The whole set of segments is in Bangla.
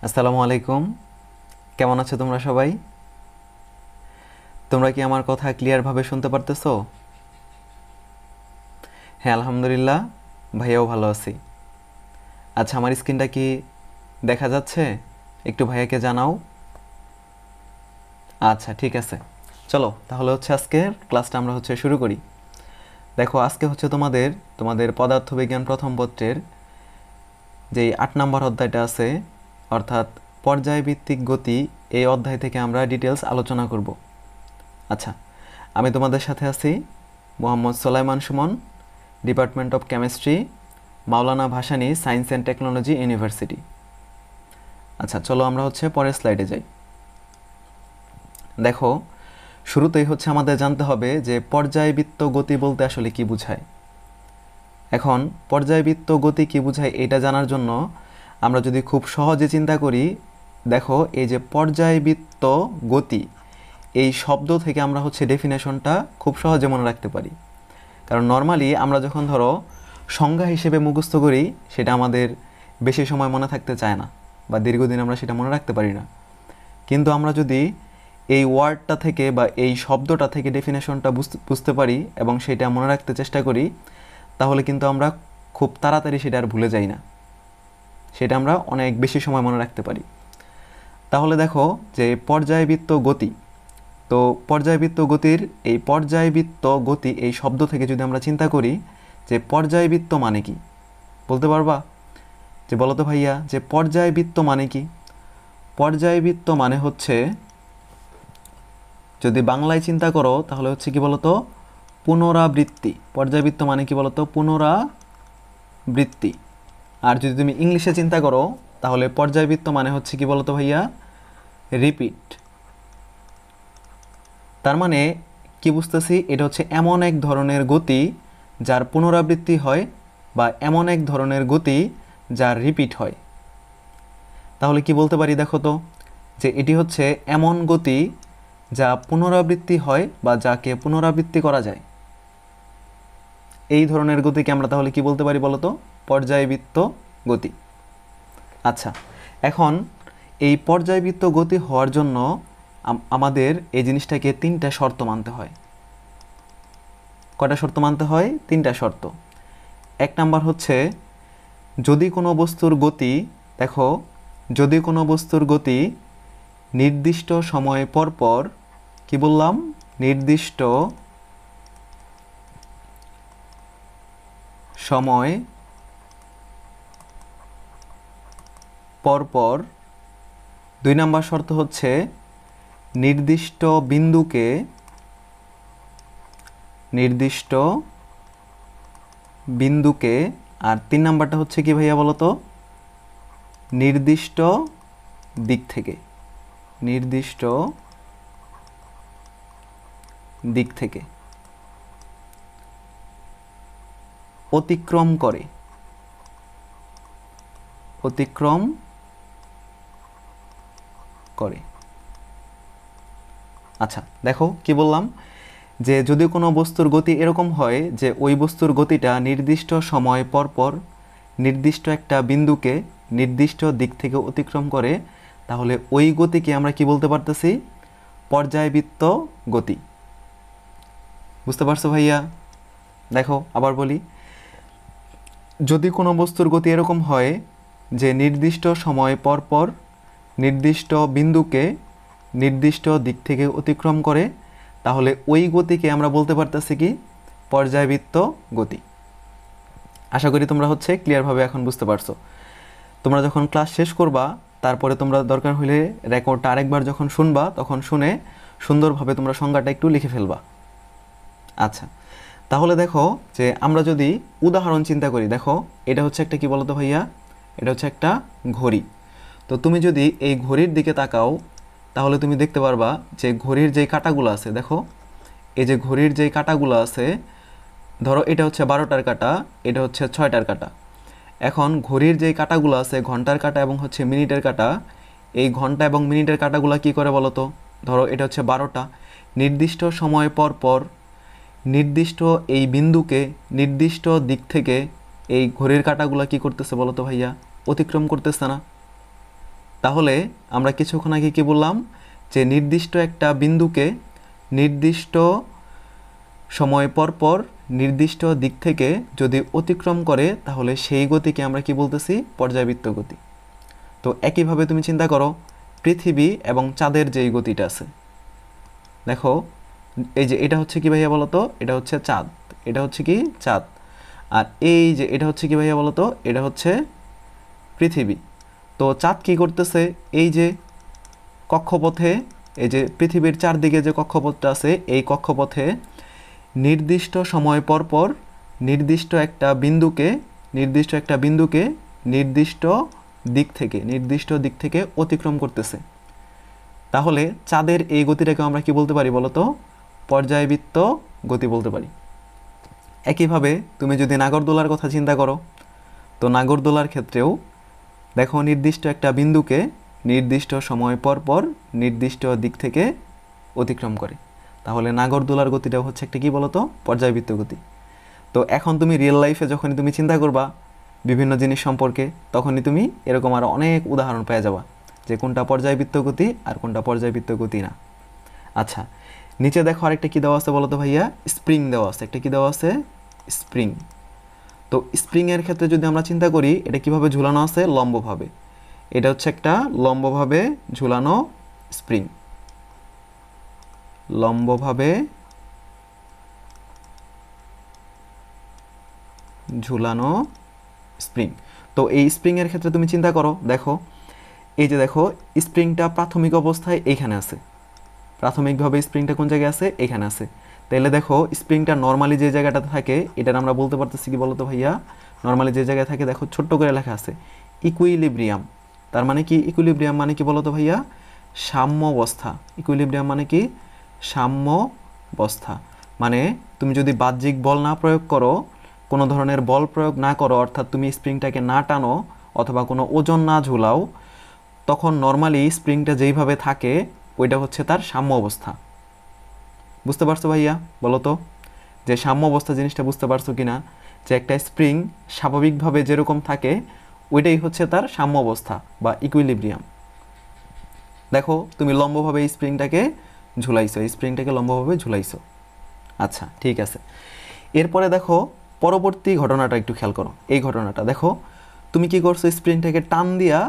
আসসালামু আলাইকুম। কেমন আছো তোমরা সবাই? তোমরা কি আমার কথা ক্লিয়ারভাবে শুনতে পারতেছো? হ্যাঁ, আলহামদুলিল্লাহ, ভাইয়াও ভালো আছি। আচ্ছা, আমার স্ক্রিনটা কি দেখা যাচ্ছে? একটু ভাইয়াকে জানাও। আচ্ছা, ঠিক আছে। চলো তাহলে আজকের ক্লাসটা আমরা শুরু করি। দেখো, আজকে তোমাদের তোমাদের পদার্থবিজ্ঞান প্রথম পত্রের যেই ৮ নম্বর অধ্যায়টা আছে, অর্থাৎ পর্যায়ভিত্তিক গতি, এই অধ্যায় থেকে আমরা ডিটেলস আলোচনা করব। আচ্ছা, আমি তোমাদের সাথে আছি Mohammad Solaiman Suman, department of chemistry, Maulana Bhashani science and technology university. আচ্ছা, চলো আমরা পরের স্লাইডে যাই। দেখো, শুরুতেই আমাদের জানতে হবে যে পর্যায়বৃত্ত গতি বলতে আসলে কি বোঝায়। এখন পর্যায়বৃত্ত গতি কি বোঝায় এটা জানার জন্য আমরা যদি খুব সহজে চিন্তা করি, দেখো এই যে পর্যায়বৃত্ত গতি, এই শব্দ থেকে আমরা ডেফিনেশনটা খুব সহজে মনে রাখতে পারি। কারণ নর্মালি আমরা যখন ধরো সংজ্ঞা হিসেবে মুখস্থ করি, সেটা আমাদের বেশি সময় মনে থাকতে চায় না, বা দীর্ঘদিন আমরা সেটা মনে রাখতে পারি না। কিন্তু আমরা যদি এই ওয়ার্ডটা থেকে বা এই শব্দটা থেকে ডেফিনেশনটা বুঝতে পারি এবং সেটা মনে রাখতে চেষ্টা করি, তাহলে কিন্তু আমরা খুব তাড়াতাড়ি সেটা আর ভুলে যাই না, সেটা আমরা অনেক বেশি সময় মনে রাখতে পারি। তাহলে দেখো যে পর্যায়বৃত্ত গতি, তো পর্যায়বৃত্ত গতির এই পর্যায়বৃত্ত গতি এই শব্দ থেকে যদি আমরা চিন্তা করি যে পর্যায়বৃত্ত মানে কি, বলতে পারবা? যে বলো তো ভাইয়া, যে পর্যায়বৃত্ত মানে কি? পর্যায়বৃত্ত মানে যদি বাংলায় চিন্তা করো তাহলে কি বলতো? পুনরাবৃত্তি। পর্যায়বৃত্ত মানে কি বলতো? পুনরাবৃত্তি। আর যদি তুমি ইংলিশে চিন্তা করো তাহলে পর্যায়বৃত্ত মানে কি বলতো ভাইয়া? রিপিট। তার মানে কি বুঝতেছি? এটা এমন এক ধরনের গতি যার পুনরাবৃত্তি হয়, বা এমন এক ধরনের গতি যার রিপিট হয়। তাহলে কি বলতে পারি দেখো তো, যে এটি এমন গতি যা পুনরাবৃত্তি হয় বা যাকে পুনরাবৃত্তি করা যায়। এই ধরনের গতিকে আমরা তাহলে কি বলতে পারি বলতো? পর্যায়বৃত্ত গতি। আচ্ছা, এখন এই পর্যায়বৃত্ত গতি হওয়ার জন্য আমাদের এই জিনিসটাকে 3টা শর্ত মানতে হয়। কয়টা শর্ত মানতে হয়? 3টা শর্ত। 1 নাম্বার যদি কোনো বস্তুর গতি, দেখো, যদি কোনো বস্তুর গতি নির্দিষ্ট সময় পর পর, কি বললাম? নির্দিষ্ট সময় পর পর। 2 নাম্বার শর্ত নির্দিষ্ট বিন্দুকে, নির্দিষ্ট বিন্দুকে, আর 3 নাম্বারটা কি ভাইয়া বলো তো? নির্দিষ্ট দিক থেকে, নির্দিষ্ট দিক থেকে অতিক্রম করে, অতিক্রম করে। আচ্ছা, দেখো কি বললাম, যে যদি কোনো বস্তুর গতি এরকম হয় যে ওই বস্তুর গতিটা নির্দিষ্ট সময় পর পর নির্দিষ্ট একটা বিন্দুকে নির্দিষ্ট দিক থেকে অতিক্রম করে, তাহলে ওই গতিকে আমরা কি বলতে পারতেছি? পর্যায়বৃত্ত গতি। বুঝতে পারছো ভাইয়া? দেখো আবার বলি, যদি কোনো বস্তুর গতি এরকম হয় যে নির্দিষ্ট সময় পর পর নির্দিষ্ট বিন্দুকে নির্দিষ্ট দিক থেকে অতিক্রম করে, তাহলে ওই গতিকে আমরা বলতে পারতেছি কি? পর্যায়বৃত্ত গতি। আশা করি তোমরা ক্লিয়ারভাবে এখন বুঝতে পারছো। তোমরা যখন ক্লাস শেষ করবা, তারপরে তোমরা দরকার হলে রেকর্ডটা আরেকবার যখন শুনবা, তখন শুনে সুন্দরভাবে তোমরা সংজ্ঞাটা একটু লিখে ফেলবা। আচ্ছা, তাহলে দেখো যে আমরা যদি উদাহরণ চিন্তা করি, দেখো এটা একটা কি বলতো ভাইয়া? এটা একটা ঘড়ি। তো তুমি যদি এই ঘড়ির দিকে তাকাও, তাহলে তুমি দেখতে পারবা যে ঘড়ির যেই কাঁটাগুলো আছে, দেখো এই যে ঘড়ির যেই কাঁটাগুলো আছে, ধরো এটা 12টার কাঁটা, এটা 6টার কাঁটা। এখন ঘড়ির যেই কাঁটাগুলো আছে, ঘন্টার কাঁটা এবং মিনিটের কাঁটা, এই ঘন্টা এবং মিনিটের কাঁটাগুলো কি করে বলো তো? ধরো এটা 12টা, নির্দিষ্ট সময় পর পর নির্দিষ্ট এই বিন্দুকে নির্দিষ্ট দিক থেকে এই ঘড়ির কাঁটাগুলো কি করতেছে বলো তো ভাইয়া? অতিক্রম করতেছে না? তাহলে আমরা কিছুক্ষণ আগে কি বললাম যে নির্দিষ্ট একটা বিন্দুকে নির্দিষ্ট সময় পর পর নির্দিষ্ট দিক থেকে যদি অতিক্রম করে তাহলে সেই গতিকে আমরা কি বলতেছি পর্যায়বৃত্ত গতি। তো একইভাবে তুমি চিন্তা করো পৃথিবী এবং চাঁদের যেই গতিটা আছে, দেখো এই যে এটা হচ্ছে কি ভাইয়া বলো তো, এটা হচ্ছে চাঁদ, এটা হচ্ছে কি চাঁদ, আর এই যে এটা হচ্ছে কি ভাইয়া বলো তো, এটা হচ্ছে পৃথিবী। তো চাঁদ কি করতেছে, এই যে কক্ষপথে, এই যে পৃথিবীর চারদিকে যে কক্ষপথটা আছে এই কক্ষপথে নির্দিষ্ট সময় পর পর নির্দিষ্ট একটা বিন্দুকে নির্দিষ্ট দিক থেকে অতিক্রম করতেছে। তাহলে চাঁদের এই গতিটাকে আমরা কি বলতে পারি বলতো, পর্যায়বৃত্ত গতি বলতে পারি। একইভাবে তুমি যদি নাগরদোলার কথা চিন্তা করো, তো নাগরদোলার ক্ষেত্রেও দেখো নির্দিষ্ট একটা বিন্দুকে নির্দিষ্ট সময় পর পর নির্দিষ্ট দিক থেকে অতিক্রম করে। তাহলে নাগরদোলার গতিটাও হচ্ছে একটা কি বলতো, পর্যায়বৃত্ত গতি। তো এখন তুমি রিয়েল লাইফে যখনই তুমি চিন্তা করবা বিভিন্ন জিনিস সম্পর্কে, তখনই তুমি এরকম আরও অনেক উদাহরণ পেয়ে যাবা যে কোনটা পর্যায়বৃত্ত গতি আর কোনটা পর্যায়বৃত্ত গতি না। আচ্ছা, নিচে দেখো আরেকটা কী দেওয়া আছে বলো তো ভাইয়া, স্প্রিং দেওয়া আছে, একটা কী দেওয়া আছে, স্প্রিং। তো স্প্রিংয়ের ক্ষেত্রে যদি আমরা চিন্তা করি এটা কিভাবে ঝুলানো আছে, লম্বভাবে। এটা হচ্ছে একটা লম্বভাবে ঝুলানো স্প্রিং, লম্বভাবে ঝুলানো স্প্রিং। তো এই স্প্রিংয়ের ক্ষেত্রে তুমি চিন্তা করো, দেখো এই যে দেখো স্প্রিংটা প্রাথমিক অবস্থায় এইখানে আছে, প্রাথমিকভাবে স্প্রিংটা কোন জায়গায় আছে, এখানে আছে। তাহলে দেখো স্প্রিংটা নর্মালি যে জায়গাটাতে থাকে এটার আমরা বলতে পারতেছি কি বলতো ভাইয়া, নর্মালি যে জায়গায় থাকে দেখো ছোট্ট করে লেখা আছে ইকুইলিব্রিয়াম। তার মানে কি ইকুইলিব্রিয়াম মানে কি বলতো ভাইয়া, সাম্যাবস্থা। ইকুইলিব্রিয়াম মানে কি, সাম্যাবস্থা। মানে তুমি যদি বাহ্যিক বল না প্রয়োগ করো, কোনো ধরনের বল প্রয়োগ না করো, অর্থাৎ তুমি স্প্রিংটাকে না টানো অথবা কোনো ওজন না ঝুলাও, তখন নর্মালি স্প্রিংটা যেইভাবে থাকে ওইটা হচ্ছে তার সাম্য অবস্থা। বুঝতে পারছো ভাইয়া বলো তো, যে সাম্য অবস্থা জিনিসটা বুঝতে পারছো কি না, যে একটা স্প্রিং স্বাভাবিকভাবে যেরকম থাকে ওইটাই হচ্ছে তার সাম্য অবস্থা বা ইকুইলিব্রিয়াম। দেখো তুমি লম্বভাবে এই স্প্রিংটাকে লম্বভাবে ঝুলাইছো। আচ্ছা ঠিক আছে, এরপরে দেখো পরবর্তী ঘটনাটা একটু খেয়াল করো। এই ঘটনাটা দেখো, তুমি কি করছো, স্প্রিংটাকে টান দিয়া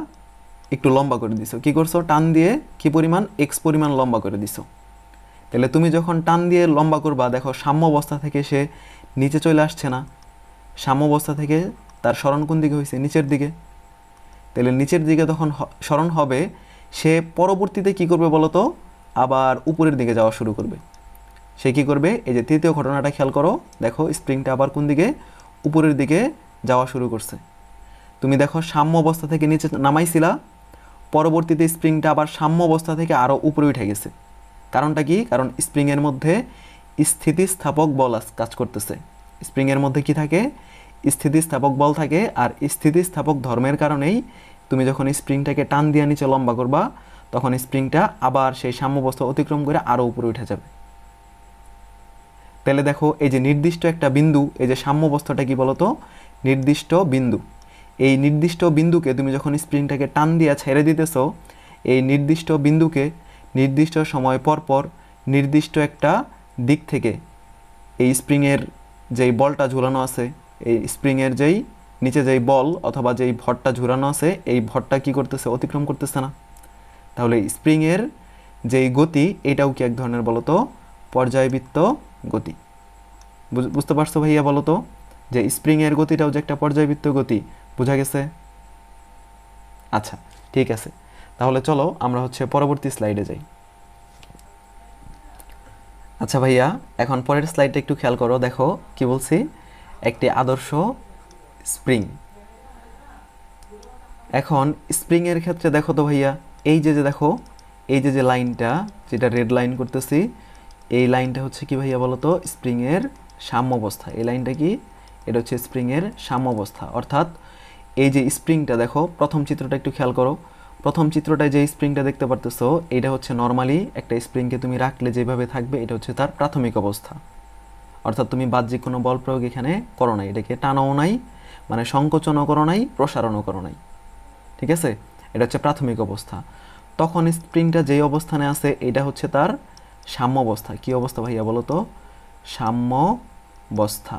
একটু লম্বা করে দিছো। কি করছো, টান দিয়ে কি পরিমাণ, এক্স পরিমাণ লম্বা করে দিছো। তাহলে তুমি যখন টান দিয়ে লম্বা করবা, দেখো সাম্য অবস্থা থেকে সে নিচে চলে আসছে না, সাম্য অবস্থা থেকে তার সরণ কোন দিকে হয়েছে, নিচের দিকে। তাহলে নিচের দিকে তখন সরণ হবে, সে পরবর্তীতে কি করবে বলো তো, আবার উপরের দিকে যাওয়া শুরু করবে। সে কি করবে, এই যে তৃতীয় ঘটনাটা খেয়াল করো, দেখো স্প্রিংটা আবার কোন দিকে, উপরের দিকে যাওয়া শুরু করছে। তুমি দেখো সাম্য অবস্থা থেকে নিচে নামাইছিলা, পরবর্তীতে স্প্রিংটা আবার সাম্য অবস্থা থেকে আরও উপরে উঠে গেছে। কারণটা কি, কারণ স্প্রিংয়ের মধ্যে স্থিতিস্থাপক বল কাজ করতেছে। স্প্রিংয়ের মধ্যে কি থাকে, স্থিতিস্থাপক বল থাকে। আর স্থিতিস্থাপক ধর্মের কারণেই তুমি যখন স্প্রিংটাকে টান দিয়ে নিচে লম্বা করবা, তখন স্প্রিংটা আবার সেই সাম্য অবস্থা অতিক্রম করে আরও উপরে উঠে যাবে। তাহলে দেখো এই যে নির্দিষ্ট একটা বিন্দু, এই যে সাম্য অবস্থাটা কি বলতো, নির্দিষ্ট বিন্দু। এই নির্দিষ্ট বিন্দুকে তুমি যখন স্প্রিংটাকে টান দিয়ে ছেড়ে দিতেছো, এই নির্দিষ্ট বিন্দুকে নির্দিষ্ট সময় পর পর নির্দিষ্ট একটা দিক থেকে এই স্প্রিংয়ের যেই বলটা ঝুলানো আছে, এই স্প্রিংয়ের যেই নিচে যেই বল অথবা যেই ভরটা ঝুলানো আছে, এই ভরটা কি করতেছে, অতিক্রম করতেছে না। তাহলে স্প্রিংয়ের যেই গতি এটাও কি এক ধরনের বলতো পর্যায়বৃত্ত গতি। বুঝতে পারছো ভাইয়া বলো তো, যে স্প্রিংয়ের গতিটাও যে একটা পর্যায়বৃত্ত গতি, বোঝা গেছে? আচ্ছা ঠিক আছে, তাহলে চলো আমরা হচ্ছে পরবর্তী স্লাইডে যাই। আচ্ছা ভাইয়া, এখন পরের স্লাইডটা একটু খেয়াল করো, দেখো কি বলছি, একটি আদর্শ স্প্রিং। এখন স্প্রিংয়ের ক্ষেত্রে দেখো তো ভাইয়া, এই যে দেখো এই যে লাইনটা, যেটা রেড লাইন করতেছি, এই লাইনটা হচ্ছে কি ভাইয়া বলো তো, স্প্রিংয়ের সাম্য অবস্থা। এই লাইনটা কি, এটা হচ্ছে স্প্রিংয়ের সাম্য অবস্থা। অর্থাৎ এই যে স্প্রিংটা দেখো, প্রথম চিত্রটা একটু খেয়াল করো, প্রথম চিত্রটায় যে স্প্রিংটা দেখতে পারতেছো, এটা হচ্ছে নর্মালি একটা স্প্রিংকে তুমি রাখলে যেভাবে থাকবে, এটা হচ্ছে তার প্রাথমিক অবস্থা। অর্থাৎ তুমি বাহ্যিক কোনো বল প্রয়োগ এখানে করো নাই, এটাকে টানাও নাই, মানে সংকোচনও করো নাই, প্রসারণও করো নাই। ঠিক আছে, এটা হচ্ছে প্রাথমিক অবস্থা। তখন স্প্রিংটা যেই অবস্থানে আছে এটা হচ্ছে তার সাম্যাবস্থা। কী অবস্থা ভাইয়া বলো তো? সাম্যাবস্থা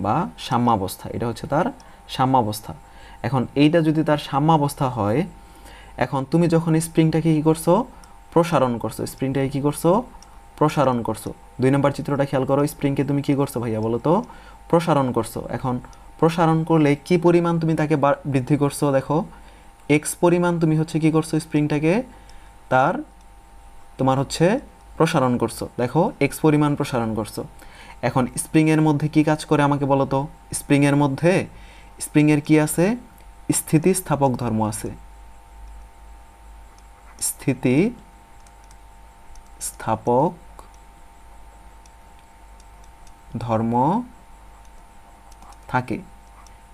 বা সাম্যাবস্থা, এটা হচ্ছে তার সাম্যাবস্থা। এখন এইটা যদি তার সাম্যাবস্থা হয়, এখন তুমি যখন স্প্রিংটাকে কী করছো? প্রসারণ করছো। স্প্রিংটাকে কী করছো? প্রসারণ করছো। 2 নম্বর চিত্রটা খেয়াল করো। স্প্রিংকে তুমি কী করছো ভাইয়া বলো তো? প্রসারণ করছো। এখন প্রসারণ করলে কি পরিমাণ তুমি তাকে বৃদ্ধি করছো? দেখো, এক্স পরিমাণ তুমি হচ্ছে কী করছো? স্প্রিংটাকে তার তোমার হচ্ছে প্রসারণ করছো। দেখো, এক্স পরিমাণ প্রসারণ করছো। এখন স্প্রিংয়ের মধ্যে কি কাজ করে আমাকে বলো তো? স্প্রিংয়ের মধ্যে স্প্রিংয়ের কি আছে? স্থিতিস্থাপক ধর্ম আছে। স্থিতিস্থাপক ধর্ম থাকে।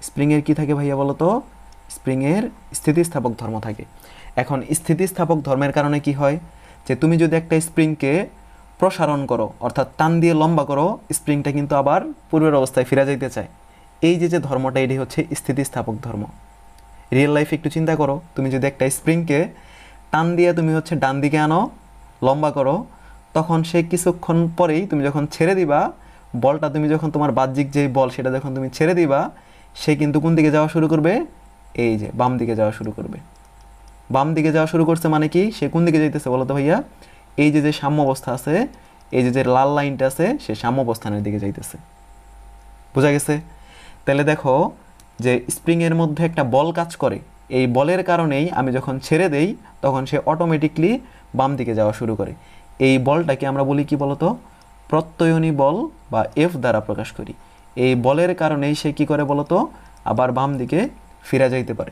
স্প্রিংয়ের কি থাকে ভাইয়া বলো তো? স্প্রিংয়ের স্থিতিস্থাপক ধর্ম থাকে। এখন স্থিতিস্থাপক ধর্মের কারণে কি হয়? যে তুমি যদি একটা স্প্রিংকে প্রসারণ করো, অর্থাৎ টান দিয়ে লম্বা করো, স্প্রিংটা কিন্তু আবার পূর্বের অবস্থায় ফিরে যাইতে চায়। এই যে ধর্মটা, এটি হচ্ছে স্থিতিস্থাপক ধর্ম। রিয়েল লাইফে একটু চিন্তা করো, তুমি যদি একটা স্প্রিংকে টান দিয়ে তুমি হচ্ছে ডান দিকে আনো, লম্বা করো, তখন সে কিছুক্ষণ পরেই তুমি যখন ছেড়ে দিবা, বলটা তুমি যখন তোমার বাহ্যিক যে বল সেটা যখন তুমি ছেড়ে দিবা, সে কিন্তু কোন দিকে যাওয়া শুরু করবে? এই যে বাম দিকে যাওয়া শুরু করবে। বাম দিকে যাওয়া শুরু করছে মানে কি? সে কোন দিকে যাইতেছে বলো তো ভাইয়া? এই যে সাম্য অবস্থা আছে, এই যে লাল লাইনটা আছে, সে সাম্য অবস্থানের দিকে যাইতেছে। বোঝা গেছে? তাহলে দেখো যে স্প্রিংয়ের মধ্যে একটা বল কাজ করে, এই বলের কারণেই আমি যখন ছেড়ে দেই তখন সে অটোমেটিকলি বাম দিকে যাওয়া শুরু করে। এই বলটাকে আমরা বলি কি বলতো? প্রত্যয়নী বল বা এফ দ্বারা প্রকাশ করি। এই বলের কারণেই সে কি করে বলতো? আবার বাম দিকে ফিরে যাইতে পারে।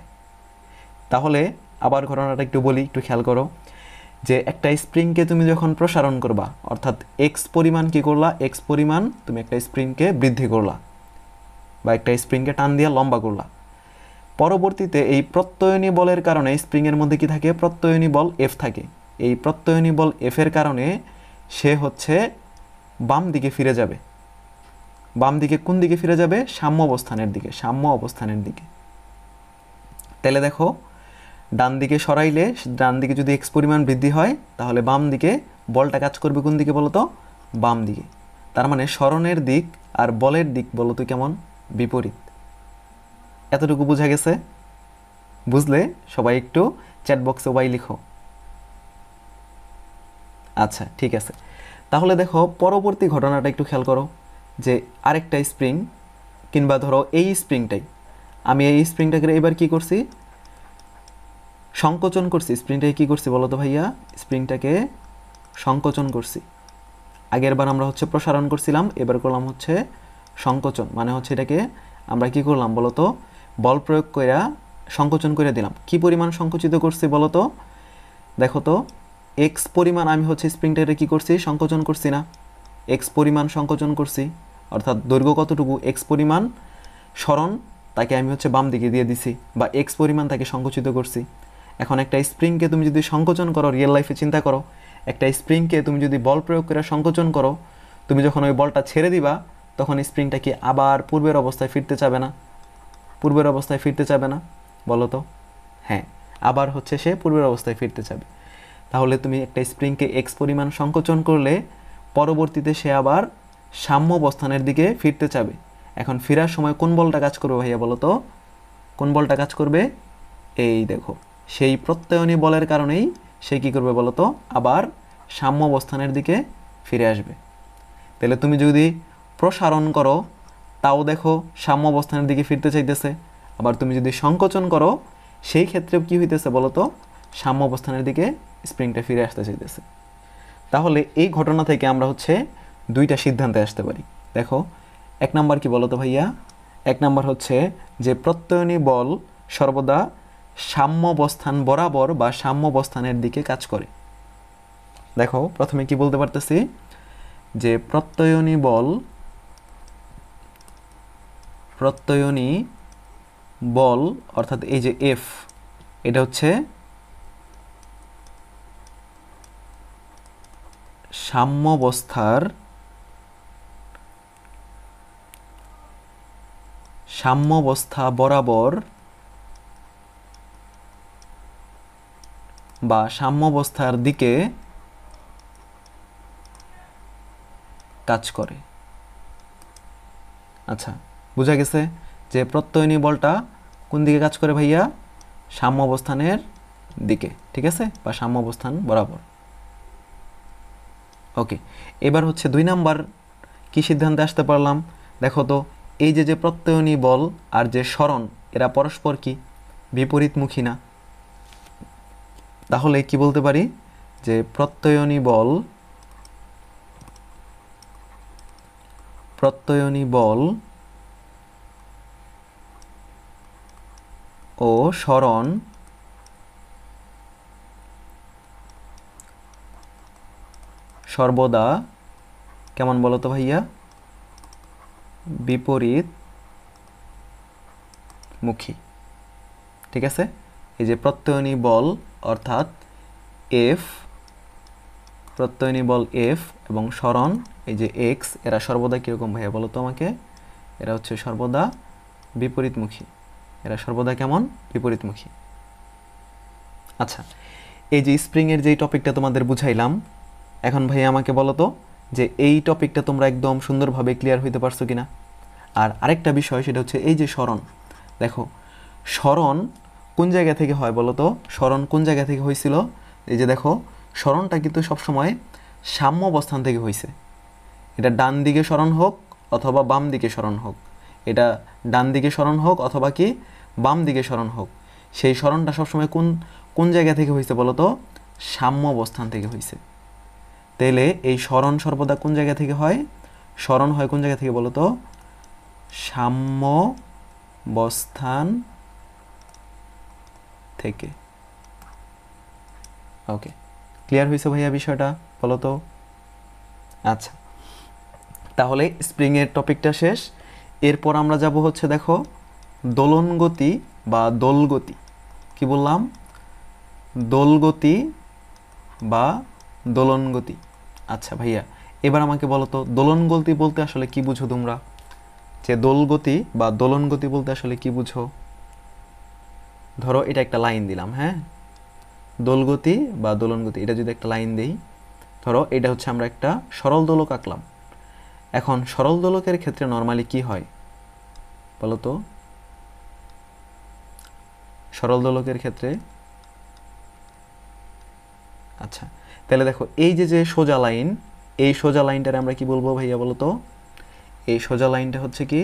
তাহলে আবার ঘটনাটা একটু বলি, একটু খেয়াল করো। যে একটা স্প্রিংকে তুমি যখন প্রসারণ করবা, অর্থাৎ এক্স পরিমাণ কি করলা? এক্স পরিমাণ তুমি একটা স্প্রিংকে বৃদ্ধি করলা বা একটা স্প্রিংকে টান দিয়ে লম্বা করলা। পরবর্তীতে এই প্রত্যয়নী বলের কারণে স্প্রিংয়ের মধ্যে কি থাকে? প্রত্যয়নী বল এফ থাকে। এই প্রত্যয়নী বল এফ এর কারণে সে হচ্ছে বাম দিকে ফিরে যাবে। বাম দিকে কোন দিকে ফিরে যাবে? সাম্য অবস্থানের দিকে। সাম্য অবস্থানের দিকে। তাহলে দেখো, ডান দিকে সরাইলে, ডান দিকে যদি এক্স পরিমাণ বৃদ্ধি হয়, তাহলে বাম দিকে বলটা কাজ করবে কোন দিকে বলতো? বাম দিকে। তার মানে সরণের দিক আর বলের দিক বলতো কেমন? বিপরীত। এতটুকু বোঝা গেছে? বুঝলে সবাই একটু চ্যাট বক্সে ওয়াই লিখো। আচ্ছা, ঠিক আছে। তাহলে দেখো পরবর্তী ঘটনাটা একটু খেয়াল করো। যে আরেকটা স্প্রিং, কিংবা ধরো এই স্প্রিংটাই, আমি এই স্প্রিংটাকে এবার কি করছি? সংকোচন করছি। স্প্রিংটাকে কি করছি বলো তো ভাইয়া? স্প্রিংটাকে সংকোচন করছি। আগের বার আমরা হচ্ছে প্রসারণ করছিলাম, এবার করলাম হচ্ছে সংকোচন। মানে হচ্ছে এটাকে আমরা কি করলাম বলো তো? বল প্রয়োগ করে সংকোচন করে দিলাম। কি পরিমাণ সংকুচিত করছি বলো তো? দেখো তো, এক্স পরিমাণ আমি হচ্ছে স্প্রিংটাকে কি করছি? সংকোচন করছি না? এক্স পরিমাণ সংকোচন করছি, অর্থাৎ দৈর্ঘ্য কতটুকু? এক্স পরিমাণ সরণ তাকে আমি হচ্ছে বাম দিকে দিয়ে দিছি, বা এক্স পরিমাণ তাকে সংকুচিত করছি। এখন একটা স্প্রিংকে তুমি যদি সংকোচন করো, রিয়েল লাইফে চিন্তা করো, একটা স্প্রিংকে তুমি যদি বল প্রয়োগ করে সংকোচন করো, তুমি যখন ওই বলটা ছেড়ে দিবা, তখন স্প্রিংটা কি আবার পূর্বের অবস্থায় ফিরতে চাবে না? পূর্বের অবস্থায় ফিরতে চাবে না বলো তো? হ্যাঁ, আবার হচ্ছে সে পূর্বের অবস্থায় ফিরতে চাবে। তাহলে তুমি একটা স্প্রিংকে এক্স পরিমাণ সংকোচন করলে পরবর্তীতে সে আবার সাম্য অবস্থানের দিকে ফিরতে চাবে। এখন ফেরার সময় কোন বলটা কাজ করবে ভাইয়া বলো তো? কোন বলটা কাজ করবে? এই দেখো, সেই প্রত্যয়নী বলের কারণেই সে কী করবে বলো তো? আবার সাম্য অবস্থানের দিকে ফিরে আসবে। তাহলে তুমি যদি প্রসারণ করো, তাও দেখো সাম্য অবস্থানের দিকে ফিরতে চাইতেছে। আবার তুমি যদি সংকোচন করো, সেই ক্ষেত্রেও কী হইতেছে বলো তো? সাম্য অবস্থানের দিকে স্প্রিংটা ফিরে আসতে চাইতেছে। তাহলে এই ঘটনা থেকে আমরা হচ্ছে দুইটা সিদ্ধান্তে আসতে পারি। দেখো, এক নাম্বার কি বলো তো ভাইয়া? এক নাম্বার হচ্ছে যে প্রত্যয়নী বল সর্বদা সাম্যাবস্থান বরাবর বা সাম্যাবস্থানের দিকে কাজ করে। দেখো, প্রথমে কি বলতে পারতেছি? যে প্রত্যয়নী বল অর্থাৎ এই যে এফ, এটা হচ্ছে সাম্যাবস্থা বরাবর বা সাম্যাবস্থার দিকে কাজ করে। আচ্ছা, বোঝা গেছে যে প্রত্যয়নী বলটা কোন দিকে কাজ করে ভাইয়া? সাম্যাবস্থানের দিকে, ঠিক আছে, বা সাম্যাবস্থান বরাবর। ওকে, এবার হচ্ছে 2 নাম্বার কি সিদ্ধান্তে আসতে পারলাম? দেখো তো, এই যে প্রত্যয়নী বল আর যে সরণ, এরা পরস্পর কি বিপরীতমুখী না? তাহলে কি বলতে পারি যে প্রত্যয়নী বল ও সরণ সর্বদা কেমন বলো তো ভাইয়া? বিপরীতমুখী, ঠিক আছে। এই যে প্রত্যয়নী বল অর্থাৎ এফ, প্রত্যয়নী বল এফ এবং সরণ এই যে এক্স, এরা সর্বদা কীরকম ভাইয়া বলো তো আমাকে? এরা হচ্ছে সর্বদা বিপরীতমুখী। এরা সর্বদা কেমন? বিপরীতমুখী। আচ্ছা, এই যে স্প্রিংয়ের যেই টপিকটা তোমাদের বুঝাইলাম, এখন ভাইয়া আমাকে বলো তো যে এই টপিকটা তোমরা একদম সুন্দরভাবে ক্লিয়ার হইতে পারছো কিনা? আর আরেকটা বিষয়, সেটা হচ্ছে এই যে সরণ, দেখো সরণ কোন জায়গা থেকে হয় বলো তো? সরণ কোন জায়গা থেকে হয়েছিল? এই যে দেখো, সরণটা কিন্তু সবসময় সাম্য অবস্থান থেকে হয়েছে। এটা ডান দিকে সরণ হোক অথবা বাম দিকে সরণ হোক, এটা ডান দিকে সরণ হোক অথবা কি বাম দিকে সরণ হোক, সেই সরণটা সবসময় কোন জায়গা থেকে হয়েছে বলো তো? সাম্য অবস্থান থেকে হয়েছে। তাহলে এই সরণ সর্বদা কোন জায়গা থেকে হয়? সরণ হয় কোন জায়গা থেকে বলো তো? সাম্য অবস্থান থেকে। ওকে, ক্লিয়ার হয়েছে ভাইয়া বিষয়টা? বলো তো। আচ্ছা, তাহলে স্প্রিংয়ের টপিকটা শেষ। এরপর আমরা যাব হচ্ছে দেখো দোলন গতি বা দোলগতি। কি বললাম? দোলগতি বা দোলন গতি। আচ্ছা ভাইয়া, এবার আমাকে বলো তো দোলন গতি বলতে আসলে কি বুঝো তোমরা? যে দোলগতি বা দোলন গতি বলতে আসলে কি বুঝো? ধরো এটা একটা লাইন দিলাম, হ্যাঁ, দোলগতি বা দোলন গতি, এটা যদি একটা লাইন দেই, ধরো এটা হচ্ছে আমরা একটা সরল দোলক আঁকলাম। এখন সরল দোলকের ক্ষেত্রে নরমালি কি হয় বলো তো? সরল দোলকের ক্ষেত্রে, আচ্ছা তাহলে দেখো এই যে সোজা লাইন, এই সোজা লাইনটারে আমরা কি বলবো ভাইয়া বলো তো? এই সোজা লাইনটা হচ্ছে কি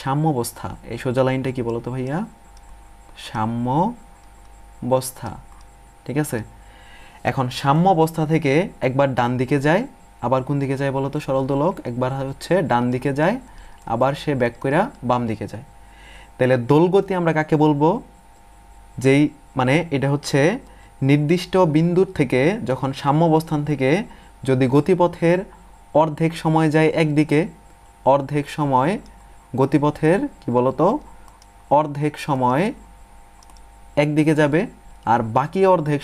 সাম্যাবস্থা। এই সোজা লাইনটা কি বলো তো ভাইয়া? সাম্যাবস্থা, ঠিক আছে। এখন সাম্যাবস্থা থেকে একবার ডান দিকে যায়, আবার কোন দিকে যায় বলো তো? সরল দোলক একবার হচ্ছে ডান দিকে যায়, আবার সে ব্যাক কইরা বাম দিকে যায়। তাহলে দোলগতি আমরা কাকে বলবো? যেই মানে এটা হচ্ছে নির্দিষ্ট বিন্দুর থেকে যখন সাম্যাবস্থান থেকে যদি গতিপথের অর্ধেক সময় যায় একদিকে, অর্ধেক সময় গতিপথের কি বলতো অর্ধেক সময় একদিকে যাবে, আর বাকি অর্ধেক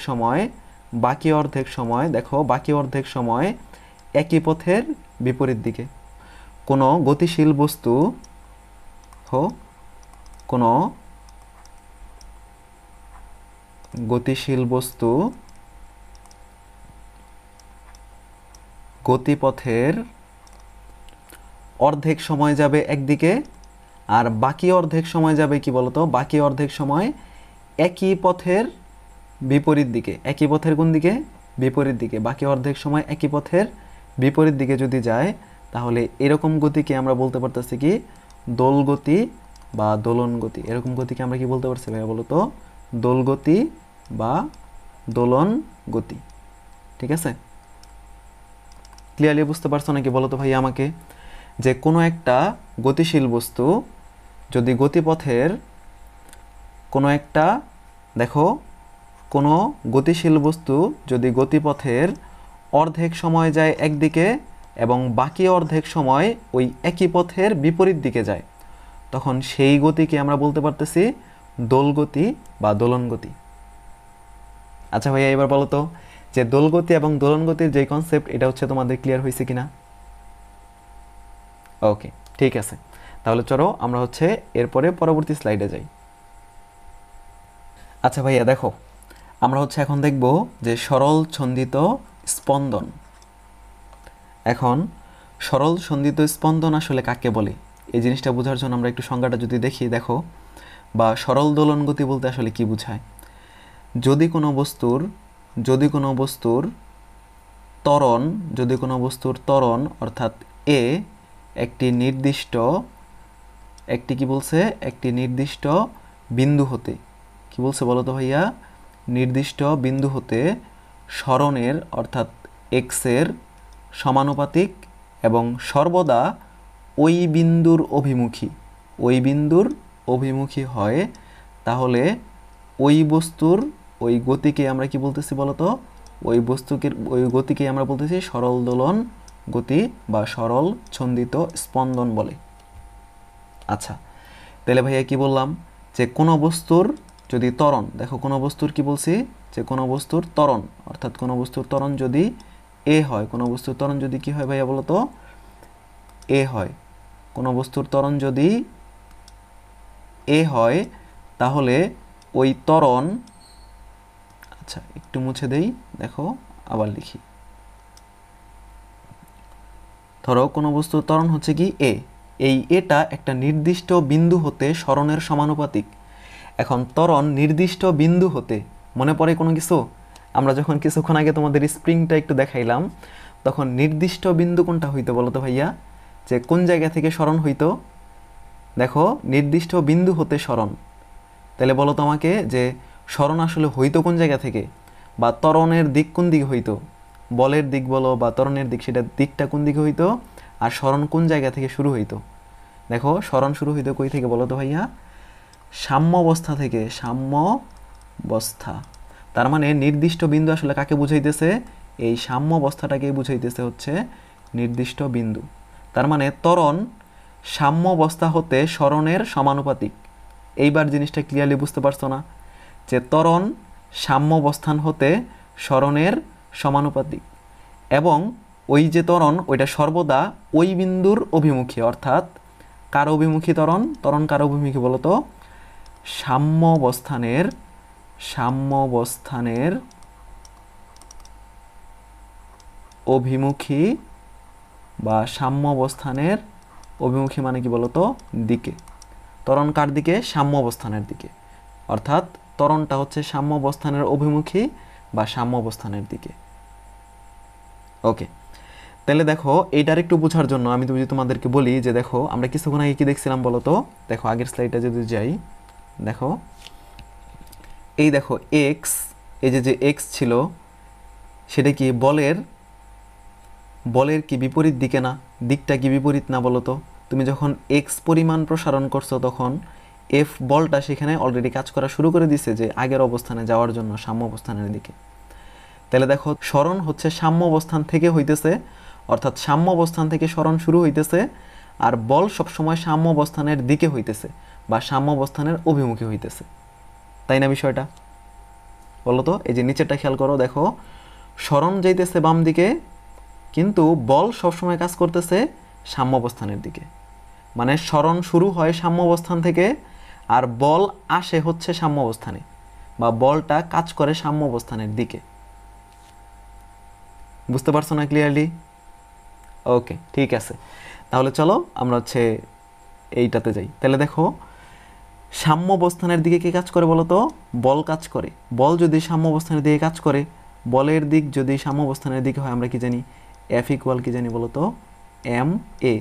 সময় দেখো বাকি অর্ধেক সময় একই পথের বিপরীত দিকে। কোনো গতিশীল বস্তু কোনো গতিশীল বস্তু গতিপথের অর্ধেক সময় যাবে একদিকে, আর বাকি অর্ধেক সময় যাবে কি বলতো? বাকি অর্ধেক সময় একই পথের বিপরীত দিকে। একই পথের কোন দিকে? বিপরীত দিকে। বাকি অর্ধেক সময় একই পথের বিপরীত দিকে যদি যায়, তাহলে এরকম গতিকে আমরা বলতে পারতেছি কি দোলগতি বা দোলন গতি। এরকম গতিকে আমরা কি বলতে পারছি ভাইয়া বলো তো? দোলগতি বা দোলন গতি, ঠিক আছে। ক্লিয়ারলি বুঝতে পারছো নাকি বলো তো ভাই আমাকে? যে কোনো একটা গতিশীল বস্তু যদি গতিপথের কোনো একটা, দেখো কোনো গতিশীল বস্তু যদি গতিপথের অর্ধেক সময় যায় একদিকে এবং বাকি অর্ধেক সময় ওই একই পথের বিপরীত দিকে যায়, তখন সেই গতিকে আমরা বলতে পারতেছি দোলগতি বা দোলন গতি। আচ্ছা ভাইয়া, এবার বলো তো যে দোলগতি এবং দোলন গতির যে কনসেপ্ট, এটা হচ্ছে তোমাদের ক্লিয়ার হয়েছে কিনা? ওকে, ঠিক আছে। তাহলে চলো আমরা হচ্ছে এরপরে পরবর্তী স্লাইডে যাই। আচ্ছা ভাইয়া দেখো, আমরা হচ্ছে এখন দেখব যে সরল ছন্দিত স্পন্দন। এখন সরল ছন্দিত স্পন্দন আসলে কাকে বলে এই জিনিসটা বোঝার জন্য আমরা একটু সংজ্ঞাটা যদি দেখি, দেখো, বা সরল দোলন গতি বলতে আসলে কি বোঝায়। যদি কোনো বস্তুর ত্বরণ অর্থাৎ এ একটি নির্দিষ্ট বিন্দু হতে, কি বলছে বলো তো ভাইয়া, নির্দিষ্ট বিন্দু হতে সরণের অর্থাৎ এক্স এর সমানুপাতিক এবং সর্বদা ওই বিন্দুর অভিমুখী হয়, তাহলে ওই বস্তুর ওই গতিকে আমরা কি বলতেছি বলতো, ওই গতিকে আমরা বলতেছি সরল দোলন গতি বা সরল ছন্দিত স্পন্দন বলে। আচ্ছা, তাহলে ভাইয়া কি বললাম যে কোনো বস্তুর যদি ত্বরণ, দেখো কোনো বস্তুর কি বলছি যে কোনো বস্তুর ত্বরণ অর্থাৎ কোনো বস্তুর ত্বরণ যদি এ হয়, কোনো বস্তুর ত্বরণ যদি কি হয় ভাইয়া বলো তো, এ হয়। কোনো বস্তুর ত্বরণ যদি এ হয় তাহলে ওই ত্বরণ, আচ্ছা একটু মুছে দেই, দেখো আবার লিখি। ধরো কোনো বস্তুর ত্বরণ হচ্ছে কি এ, এই এটা একটা নির্দিষ্ট বিন্দু হতে সরণের সমানুপাতিক। এখন ত্বরণ নির্দিষ্ট বিন্দু হতে, মনে পড়ে কোনো কিছু, আমরা যখন কিছুক্ষণ আগে তোমাদের স্প্রিংটা একটু দেখাইলাম তখন নির্দিষ্ট বিন্দু কোনটা হইতো বলো তো ভাইয়া, যে কোন জায়গা থেকে সরণ হইতো, দেখো নির্দিষ্ট বিন্দু হতে সরণ। তাহলে বলো তো আমাকে যে সরণ আসলে হইতো কোন জায়গা থেকে, বা ত্বরণের দিক কোন দিকে হইতো, বলের দিক বলো বা ত্বরণের দিক, সেটা দিকটা কোন দিকে হইতো, আর সরণ কোন জায়গা থেকে শুরু হইতো। দেখো সরণ শুরু হইতো কই থেকে বলো তো ভাইয়া, সাম্যাবস্থা থেকে, সাম্যাবস্থা। তার মানে নির্দিষ্ট বিন্দু আসলে কাকে বুঝাইতেছে, এই সাম্যাবস্থাটাকেই বুঝাইতেছে হচ্ছে নির্দিষ্ট বিন্দু। তার মানে ত্বরণ সাম্যাবস্থা হতে সরণের সমানুপাতিক। এইবার জিনিসটা ক্লিয়ারলি বুঝতে পারছো না, যে ত্বরণ সাম্যাবস্থান হতে সরণের সমানুপাতিক এবং ওই যে ত্বরণ ওইটা সর্বদা ওই বিন্দুর অভিমুখী, অর্থাৎ কার অভিমুখী ত্বরণ কার অভিমুখী বলতো, সাম্যাবস্থানের অভিমুখী, বা সাম্যাবস্থানের অভিমুখী মানে কি বলতো, দিকে। ত্বরণ কার দিকে, সাম্যাবস্থানের দিকে, অর্থাৎ ত্বরণটা হচ্ছে সাম্যাবস্থানের অভিমুখী বা সাম্যাবস্থানের দিকে। ওকে, তাহলে দেখো এইটার একটু বোঝার জন্য আমি যদি তোমাদেরকে বলি যে দেখো আমরা কিছুক্ষণ আগে কি দেখছিলাম বলো তো, দেখো আগের স্লাইডটা যদি যাই, দেখো এই দেখো এক্স, এই যে এক্স ছিল সেটা কি বলের কি বিপরীত দিকে না, দিকটা কি বিপরীত না বলো তো। তুমি যখন এক্স পরিমাণ প্রসারণ করছো তখন এফ বলটা সেখানে অলরেডি কাজ করা শুরু করে দিছে যে আগের অবস্থানে যাওয়ার জন্য সাম্যাবস্থানের দিকে। তাহলে দেখো সরণ হচ্ছে সাম্যাবস্থান থেকে হইতেছে, অর্থাৎ সাম্যাবস্থান থেকে সরণ শুরু হইতেছে, আর বল সবসময় সাম্যাবস্থানের দিকে হইতেছে বা সাম্যাবস্থানের অভিমুখী হইতেছে, তাই না বিষয়টা বলো তো। এই যে নিচেরটা খেয়াল করো, দেখো সরণ যাইতেছে বাম দিকে কিন্তু বল সবসময় কাজ করতেছে সাম্যাবস্থানের দিকে, মানে সরণ শুরু হয় সাম্যাবস্থান থেকে আর বল আসে হচ্ছে সাম্যাবস্থানে, বা বলটা কাজ করে সাম্যাবস্থানের দিকে। বুঝতে পারছো না ক্লিয়ারলি? ওকে, ঠিক আছে, তাহলে চলো আমরা হচ্ছে এইটাতে যাই। তাহলে দেখো সাম্যাবস্থানের দিকে কে কাজ করে বলো তো, বল কাজ করে। বল যদি সাম্যাবস্থানের দিকে কাজ করে, বলের দিক যদি সাম্যাবস্থানের দিকে হয়, আমরা কি জানি এফ ইকুয়াল কি জানি বলো তো, এম এ।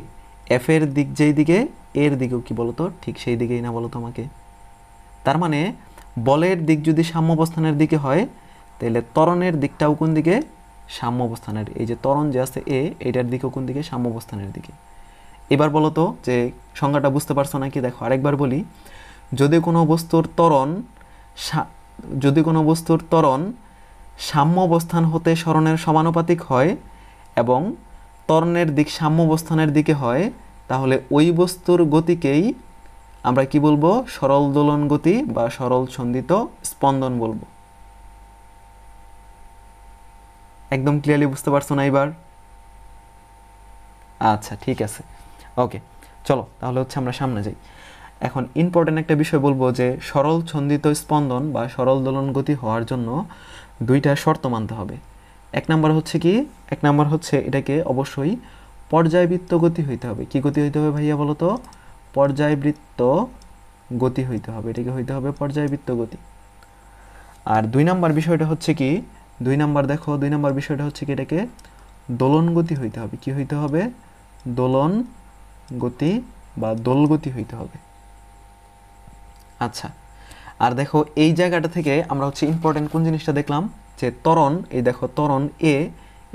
এফ এর দিক যেই দিকে, এর দিকেও কি বলো তো ঠিক সেই দিকেই না বলো তো আমাকে। তার মানে বলের দিক যদি সাম্যাবস্থানের দিকে হয় তাহলে ত্বরণের দিকটাও কোন দিকে, সাম্যাবস্থানের। এই যে ত্বরণ যে আছে এ, এটার দিকেও কোন দিকে, সাম্যাবস্থানের দিকে। এবার বলো তো যে সংজ্ঞাটা বুঝতে পারছো নাকি, দেখো আরেকবার বলি। যদি কোনো বস্তুর ত্বরণ সাম্যাবস্থান হতে সরণের সমানুপাতিক হয় এবং ত্বরণের দিক সাম্যাবস্থানের দিকে হয়, তাহলে ওই বস্তুর গতিকেই আমরা কি বলবো, সরল দোলন গতি বা সরল ছন্দিত স্পন্দন বলবো। একদম ক্লিয়ারলি বুঝতে পারছো না এবার? আচ্ছা ঠিক আছে, ওকে, চলো তাহলে হচ্ছে আমরা সামনে যাই। এখন ইম্পর্টেন্ট একটা বিষয় বলবো যে সরল ছন্দিত স্পন্দন বা সরল দোলন গতি হওয়ার জন্য দুইটা শর্ত মানতে হবে। এক নাম্বার হচ্ছে কি, এক নাম্বার হচ্ছে এটাকে অবশ্যই পর্যায়বৃত্ত গতি হইতে হবে। কি গতি হইতে হবে ভাইয়া বলো তো? পর্যায়বৃত্ত গতি হইতে হবে, এটাকে হইতে হবে পর্যায়বৃত্ত গতি। আর দুই নাম্বার বিষয়টা হচ্ছে কি, দুই নাম্বার দেখো, দুই নাম্বার বিষয়টা হচ্ছে কি, এটাকে দোলন গতি হইতে হবে। কি হইতে হবে? দোলন গতি বা দোল গতি হইতে হবে। আচ্ছা, আর দেখো এই জায়গাটা থেকে আমরা হচ্ছে ইম্পর্টেন্ট কোন জিনিসটা দেখলাম, যে ত্বরণ, এই দেখো ত্বরণ এ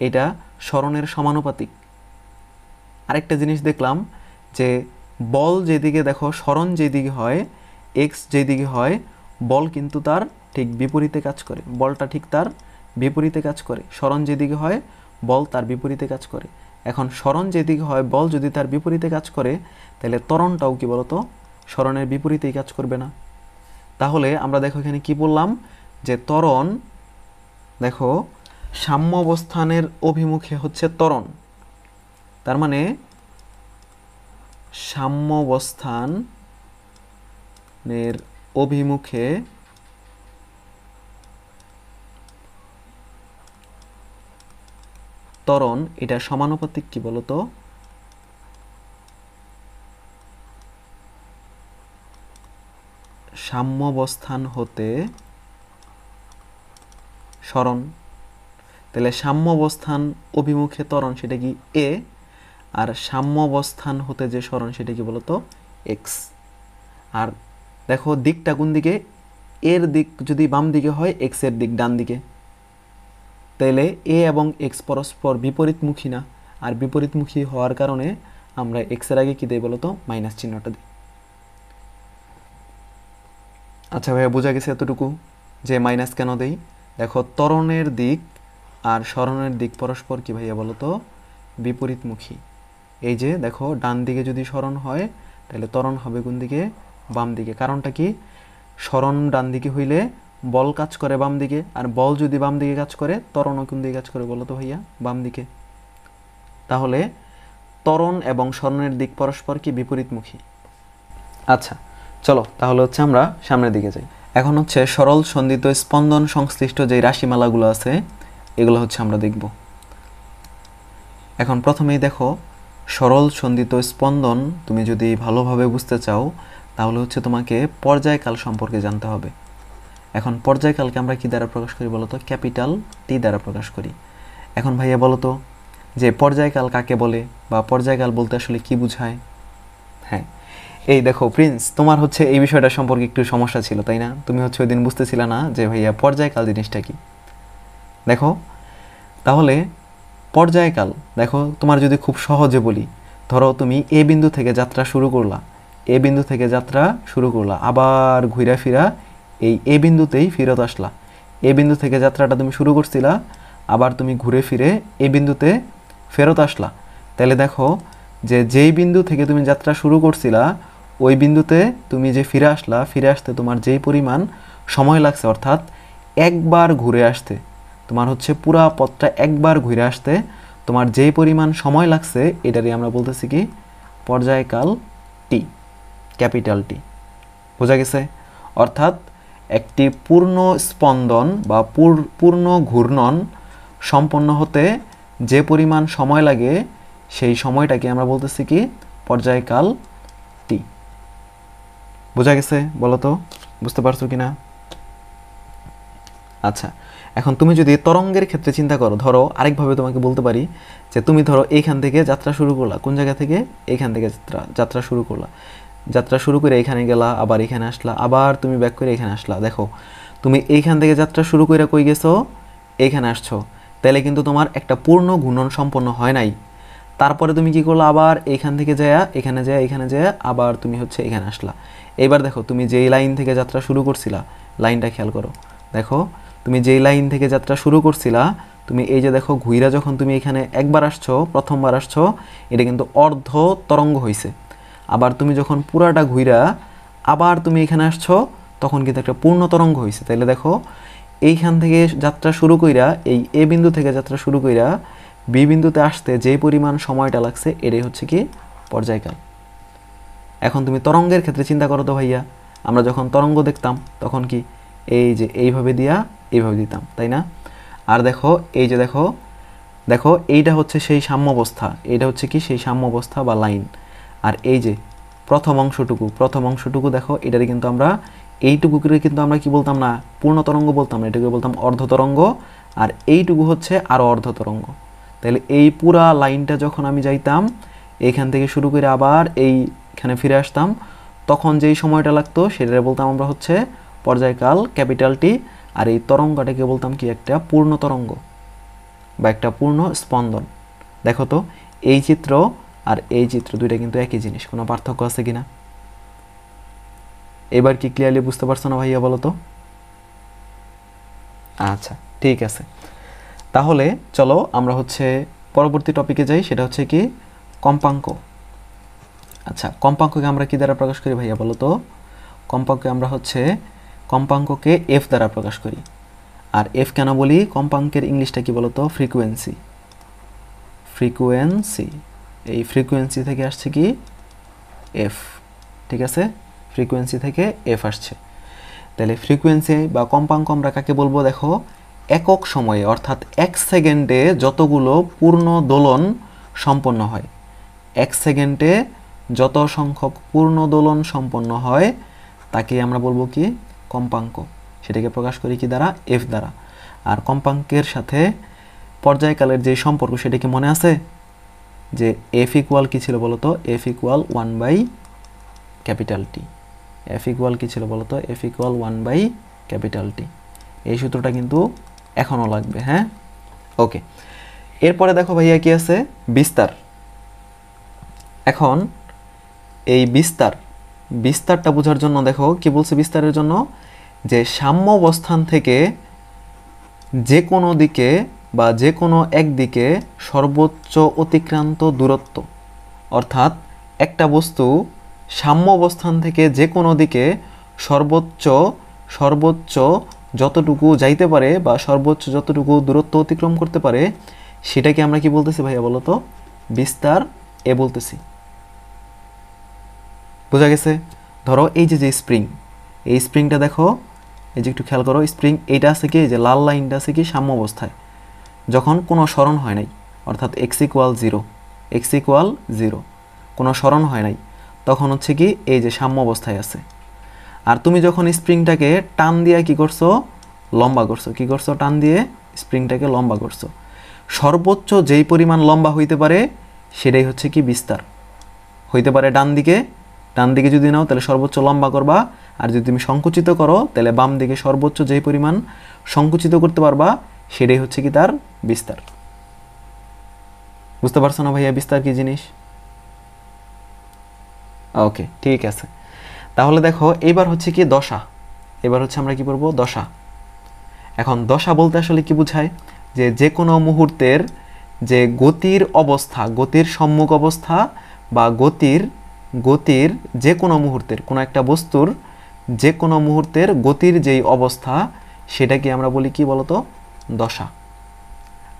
এটা সরণের সমানুপাতিক। আরেকটা জিনিস দেখলাম যে বল যেদিকে, দেখো সরণ যেদিকে হয়, এক্স যেদিকে হয়, বল কিন্তু তার ঠিক বিপরীতে কাজ করে। বলটা ঠিক তার বিপরীতে কাজ করে। সরণ যেদিকে হয়, বল তার বিপরীতে কাজ করে। এখন সরণ যেদিকে হয়, বল যদি তার বিপরীতে কাজ করে, তাহলে ত্বরণটাও কি বলতো সরণের বিপরীতেই কাজ করবে না? তাহলে আমরা দেখো এখানে কি বললাম, যে ত্বরণ, দেখো সাম্যাবস্থানের অভিমুখে হচ্ছে ত্বরণ, তার মানে সাম্যাবস্থানের অভিমুখে ত্বরণ, এটা সমানুপাতিক কি বলতো? সাম্যাবস্থান হতে সরণ। তাহলে সাম্যাবস্থান অভিমুখে ত্বরণ সেটা কি এ, আর সাম্যাবস্থান হতে যে সরণ সেটা কি বলতো? এক্স। আর দেখো দিকটা কোন দিকে, এর দিক যদি বাম দিকে হয়, এক্স এর দিক ডান দিকে, তাহলে এ এবং এক্স পরস্পর বিপরীতমুখী না। আর বিপরীতমুখী হওয়ার কারণে আমরা এক্স এর আগে কি দেই বলতো? মাইনাস চিহ্নটা দিই। আচ্ছা ভাইয়া, বোঝা গেছে এতটুকু যে মাইনাস কেন দেই? দেখো ত্বরণের দিক আর সরণের দিক পরস্পর কি ভাইয়া বলতো? বিপরীতমুখী। এই যে দেখো ডান দিকে যদি সরণ হয়, তাহলে ত্বরণ হবে কোন দিকে? বাম দিকে। কারণটা কি? সরণ ডান দিকে হইলে বল কাজ করে বাম দিকে, আর বল যদি বাম দিকে কাজ করে, ত্বরণও কোন দিকে কাজ করে বলো তো ভাইয়া? বাম দিকে। তাহলে ত্বরণ এবং সরণের দিক পরস্পর কি বিপরীতমুখী। আচ্ছা চলো তাহলে হচ্ছে আমরা সামনের দিকে যাই। এখন হচ্ছে সরল সন্ধিত স্পন্দন সংশ্লিষ্ট যে রাশিমালাগুলো আছে এগুলো হচ্ছে আমরা দেখব। এখন প্রথমেই দেখো সরল সন্ধিত স্পন্দন তুমি যদি ভালোভাবে বুঝতে চাও তাহলে হচ্ছে তোমাকে পর্যায়কাল সম্পর্কে জানতে হবে। এখন পর্যায়কালকে আমরা কি দ্বারা প্রকাশ করি বলতো? ক্যাপিটাল টি দ্বারা প্রকাশ করি। এখন ভাইয়া বলতো যে পর্যায়কাল কাকে বলে বা পর্যায়কাল বলতে আসলে কি বোঝায়? হ্যাঁ, এই দেখো প্রিন্স, তোমার হচ্ছে এই বিষয়টা সম্পর্কে একটু সমস্যা ছিল তাই না? তুমি হচ্ছে ওই দিন বুঝতেছিল না যে ভাইয়া পর্যায়কাল জিনিসটা কি। দেখো তাহলে পর্যায়কাল, দেখো তোমার যদি খুব সহজে বলি, ধরো তুমি এ বিন্দু থেকে যাত্রা শুরু করলা, এ বিন্দু থেকে যাত্রা শুরু করলা, আবার ঘুরা ফিরা এই এ বিন্দুতেই ফেরত আসলা। এ বিন্দু থেকে যাত্রাটা তুমি শুরু করছিলা, আবার তুমি ঘুরে ফিরে এ বিন্দুতে ফেরত আসলা। তাহলে দেখো যে যেই বিন্দু থেকে তুমি যাত্রা শুরু করছিলা ওই বিন্দুতে তুমি যে ফিরে আসলা, ফিরে আসতে তোমার যেই পরিমাণ সময় লাগছে, অর্থাৎ একবার ঘুরে আসতে, তোমার হচ্ছে পুরা পথটা একবার ঘুরে আসতে তোমার যেই পরিমাণ সময় লাগছে এটারই আমরা বলতেছি কি? পর্যায়কাল টি, ক্যাপিটাল টি। বোঝা গেছে? অর্থাৎ একটি পূর্ণ স্পন্দন বা পূর্ণ ঘূর্ণন সম্পন্ন হতে যে পরিমাণ সময় লাগে সেই সময়টাকে আমরা বলতেছি কি? পর্যায়কাল টি। বোঝা গেছে? বলো তো বুঝতে পারছো কিনা? আচ্ছা, এখন তুমি যদি তরঙ্গের ক্ষেত্রে চিন্তা করো, ধরো আরেকভাবে তোমাকে বলতে পারি যে তুমি ধরো এইখান থেকে যাত্রা শুরু করলা, কোন জায়গা থেকে? এইখান থেকে যাত্রা শুরু করলা, যাত্রা শুরু করে এখানে গেলা, আবার এখানে আসলা, আবার তুমি ব্যাক করে এখানে আসলা। দেখো তুমি এইখান থেকে যাত্রা শুরু করে কই গেছো? এইখানে আসছো। তাহলে কিন্তু তোমার একটা পূর্ণ ঘূর্ণন সম্পন্ন হয় নাই। তারপরে তুমি কি করলা? আবার এইখান থেকে যায়া এখানে যায়া এখানে যায়া আবার তুমি হচ্ছে এখানে আসলা। এবার দেখো তুমি যেই লাইন থেকে যাত্রা শুরু করছিলা, লাইনটা খেয়াল করো। দেখো তুমি যেই লাইন থেকে যাত্রা শুরু করছিলা, তুমি এই যে দেখো ঘুইরা যখন তুমি এখানে একবার আসছো, প্রথমবার আসছো, এটা কিন্তু অর্ধ তরঙ্গ হইছে। আবার তুমি যখন পুরাটা ঘুইরা আবার তুমি এখানে আসছো তখন কিন্তু একটা পূর্ণ তরঙ্গ হইছে। তাহলে দেখো এইখান থেকে যাত্রা শুরু কইরা, এই এ বিন্দু থেকে যাত্রা শুরু কইরা বি বিন্দুতে আসতে যে পরিমাণ সময়টা লাগছে এটাই হচ্ছে কি? পর্যায়কাল। এখন তুমি তরঙ্গের ক্ষেত্রে চিন্তা করো তো ভাইয়া, আমরা যখন তরঙ্গ দেখতাম তখন কি এই যে এইভাবে দিয়া এইভাবে দিতাম, তাই না? আর দেখো এই যে দেখো দেখো এইটা হচ্ছে সেই সাম্যাবস্থা, এইটা হচ্ছে কি সেই সাম্যাবস্থা বা লাইন। আর এই যে প্রথম অংশটুকু দেখো, এটারে কিন্তু আমরা এইটুকুকে কিন্তু আমরা কি বলতাম না পূর্ণ তরঙ্গ বলতাম না, এটাকে বলতাম অর্ধ তরঙ্গ। আর এইটুকু হচ্ছে আরও অর্ধ তরঙ্গ। তাহলে এই পুরা লাইনটা যখন আমি যাইতাম এইখান থেকে শুরু করে আবার এইখানে ফিরে আসতাম, তখন যেই সময়টা লাগতো সেটা বলতাম আমরা হচ্ছে পর্যায়কাল ক্যাপিটাল টি। আর এই তরঙ্গটাকে বলতাম কি একটা পূর্ণ তরঙ্গ বা একটা পূর্ণ স্পন্দন। দেখো তো এই চিত্র আর এই চিত্র দুইটা কিন্তু একই জিনিস, কোনো পার্থক্য আছে কিনা? এবার কি ক্লিয়ারলি বুঝতে পারছো না ভাইয়া, বলো তো? আচ্ছা ঠিক আছে, তাহলে চলো আমরা হচ্ছে পরবর্তী টপিকে যাই, সেটা হচ্ছে কি কম্পাঙ্ক। আচ্ছা, কম্পাঙ্ককে আমরা কি দ্বারা প্রকাশ করি ভাইয়া বলো তো? কম্পাঙ্ককে এফ দ্বারা প্রকাশ করি। আর এফ কেন বলি? কম্পাঙ্কের ইংলিশটা কি বলো তো? ফ্রিকোয়েন্সি। এই ফ্রিকোয়েন্সি থেকে আসছে কি এফ, ঠিক আছে? ফ্রিকোয়েন্সি থেকে এফ আসছে। তাহলে ফ্রিকোয়েন্সি বা কম্পাঙ্ক আমরা কাকে বলবো? দেখো, একক সময়ে অর্থাৎ 1 সেকেন্ডে যতগুলো পূর্ণ দোলন সম্পন্ন হয়, 1 সেকেন্ডে যত সংখ্যক পূর্ণ দোলন সম্পন্ন হয় তাকে আমরা বলবো কি কম্পাঙ্ক। সেটাকে প্রকাশ করি কি দ্বারা? এফ দ্বারা। আর কম্পাঙ্কের সাথে পর্যায়কালের যে সম্পর্ক সেটা কি মনে আছে? যে এফ ইকুয়াল কি ছিল বলতো? F equal 1/T। F equal কি ছিল বলতো? F equal 1/T। এই সূত্রটা কিন্তু এখনও লাগবে, হ্যাঁ? ওকে, এরপরে দেখো ভাইয়া কি আছে? বিস্তার। এখন এই বিস্তারটা বোঝার জন্য দেখো কি বলছে বিস্তারের জন্য, যে সাম্য অবস্থান থেকে যে কোনো দিকে বা যে কোনো একদিকে সর্বোচ্চ অতিক্রান্ত দূরত্ব, অর্থাৎ একটা বস্তু সাম্য অবস্থান থেকে যে কোনো দিকে সর্বোচ্চ যতটুকু যাইতে পারে বা সর্বোচ্চ যতটুকু দূরত্ব অতিক্রম করতে পারে সেটাকে আমরা কি বলতেছি ভাইয়া বলো তো? বিস্তার এ বলতেছি। বোঝা গেছে? ধরো এই যে স্প্রিং, এই স্প্রিংটা দেখো, এই যে একটু খেয়াল করো, স্প্রিং এইটা আছে কি, যে লাল লাইনটা আছে কি সাম্য অবস্থায়, যখন কোনো সরণ হয় নাই, অর্থাৎ x ইকুয়াল 0 কোনো সরণ হয় নাই, তখন হচ্ছে কি এই যে সাম্য অবস্থায় আছে। আর তুমি যখন স্প্রিংটাকে টান দিয়ে কি করছো? লম্বা করছো। কি করছো? টান দিয়ে স্প্রিংটাকে লম্বা করছো। সর্বোচ্চ যেই পরিমাণ লম্বা হইতে পারে সেটাই হচ্ছে কি বিস্তার। হইতে পারে ডান দিকে যদি নাও তাহলে সর্বোচ্চ লম্বা করবা, আর যদি তুমি সংকুচিত করো তাহলে বাম দিকে সর্বোচ্চ যেই পরিমাণ সংকুচিত করতে পারবা সেটাই হচ্ছে কি তার বিস্তার। বুঝতে পারছো না ভাইয়া বিস্তার কি জিনিস? ওকে, ঠিক আছে, তাহলে দেখো এবার হচ্ছে কি দশা। এবার হচ্ছে আমরা কি করব? দশা। এখন দশা বলতে আসলে কি বোঝায়? যে কোনো মুহূর্তের যে গতির অবস্থা, গতির সম্মুখ অবস্থা বা গতির যে কোনো মুহূর্তের, কোনো একটা বস্তুর যে কোনো মুহূর্তের গতির যেই অবস্থা সেটাকে আমরা বলি কি বলতো? দশা।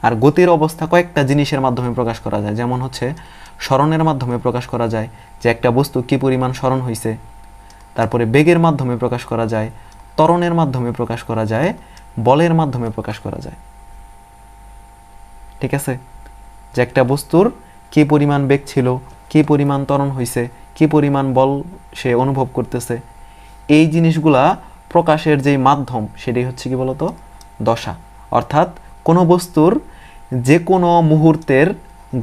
আর গতির অবস্থা কয়েকটা জিনিসের মাধ্যমে প্রকাশ করা যায়, যেমন হচ্ছে সরণের মাধ্যমে প্রকাশ করা যায় যে একটা বস্তু কি পরিমাণ সরণ হয়েছে, তারপরে বেগের মাধ্যমে প্রকাশ করা যায়, ত্বরণের মাধ্যমে প্রকাশ করা যায়, বলের মাধ্যমে প্রকাশ করা যায়। ঠিক আছে? যে একটা বস্তুর কি পরিমাণ বেগ ছিল, কি পরিমাণ ত্বরণ হয়েছে, কি পরিমাণ বল সে অনুভব করতেছে, এই জিনিসগুলা প্রকাশের যেই মাধ্যম সেটাই হচ্ছে কি বলতো? দশা। অর্থাৎ কোনো বস্তুর যে কোনো মুহূর্তের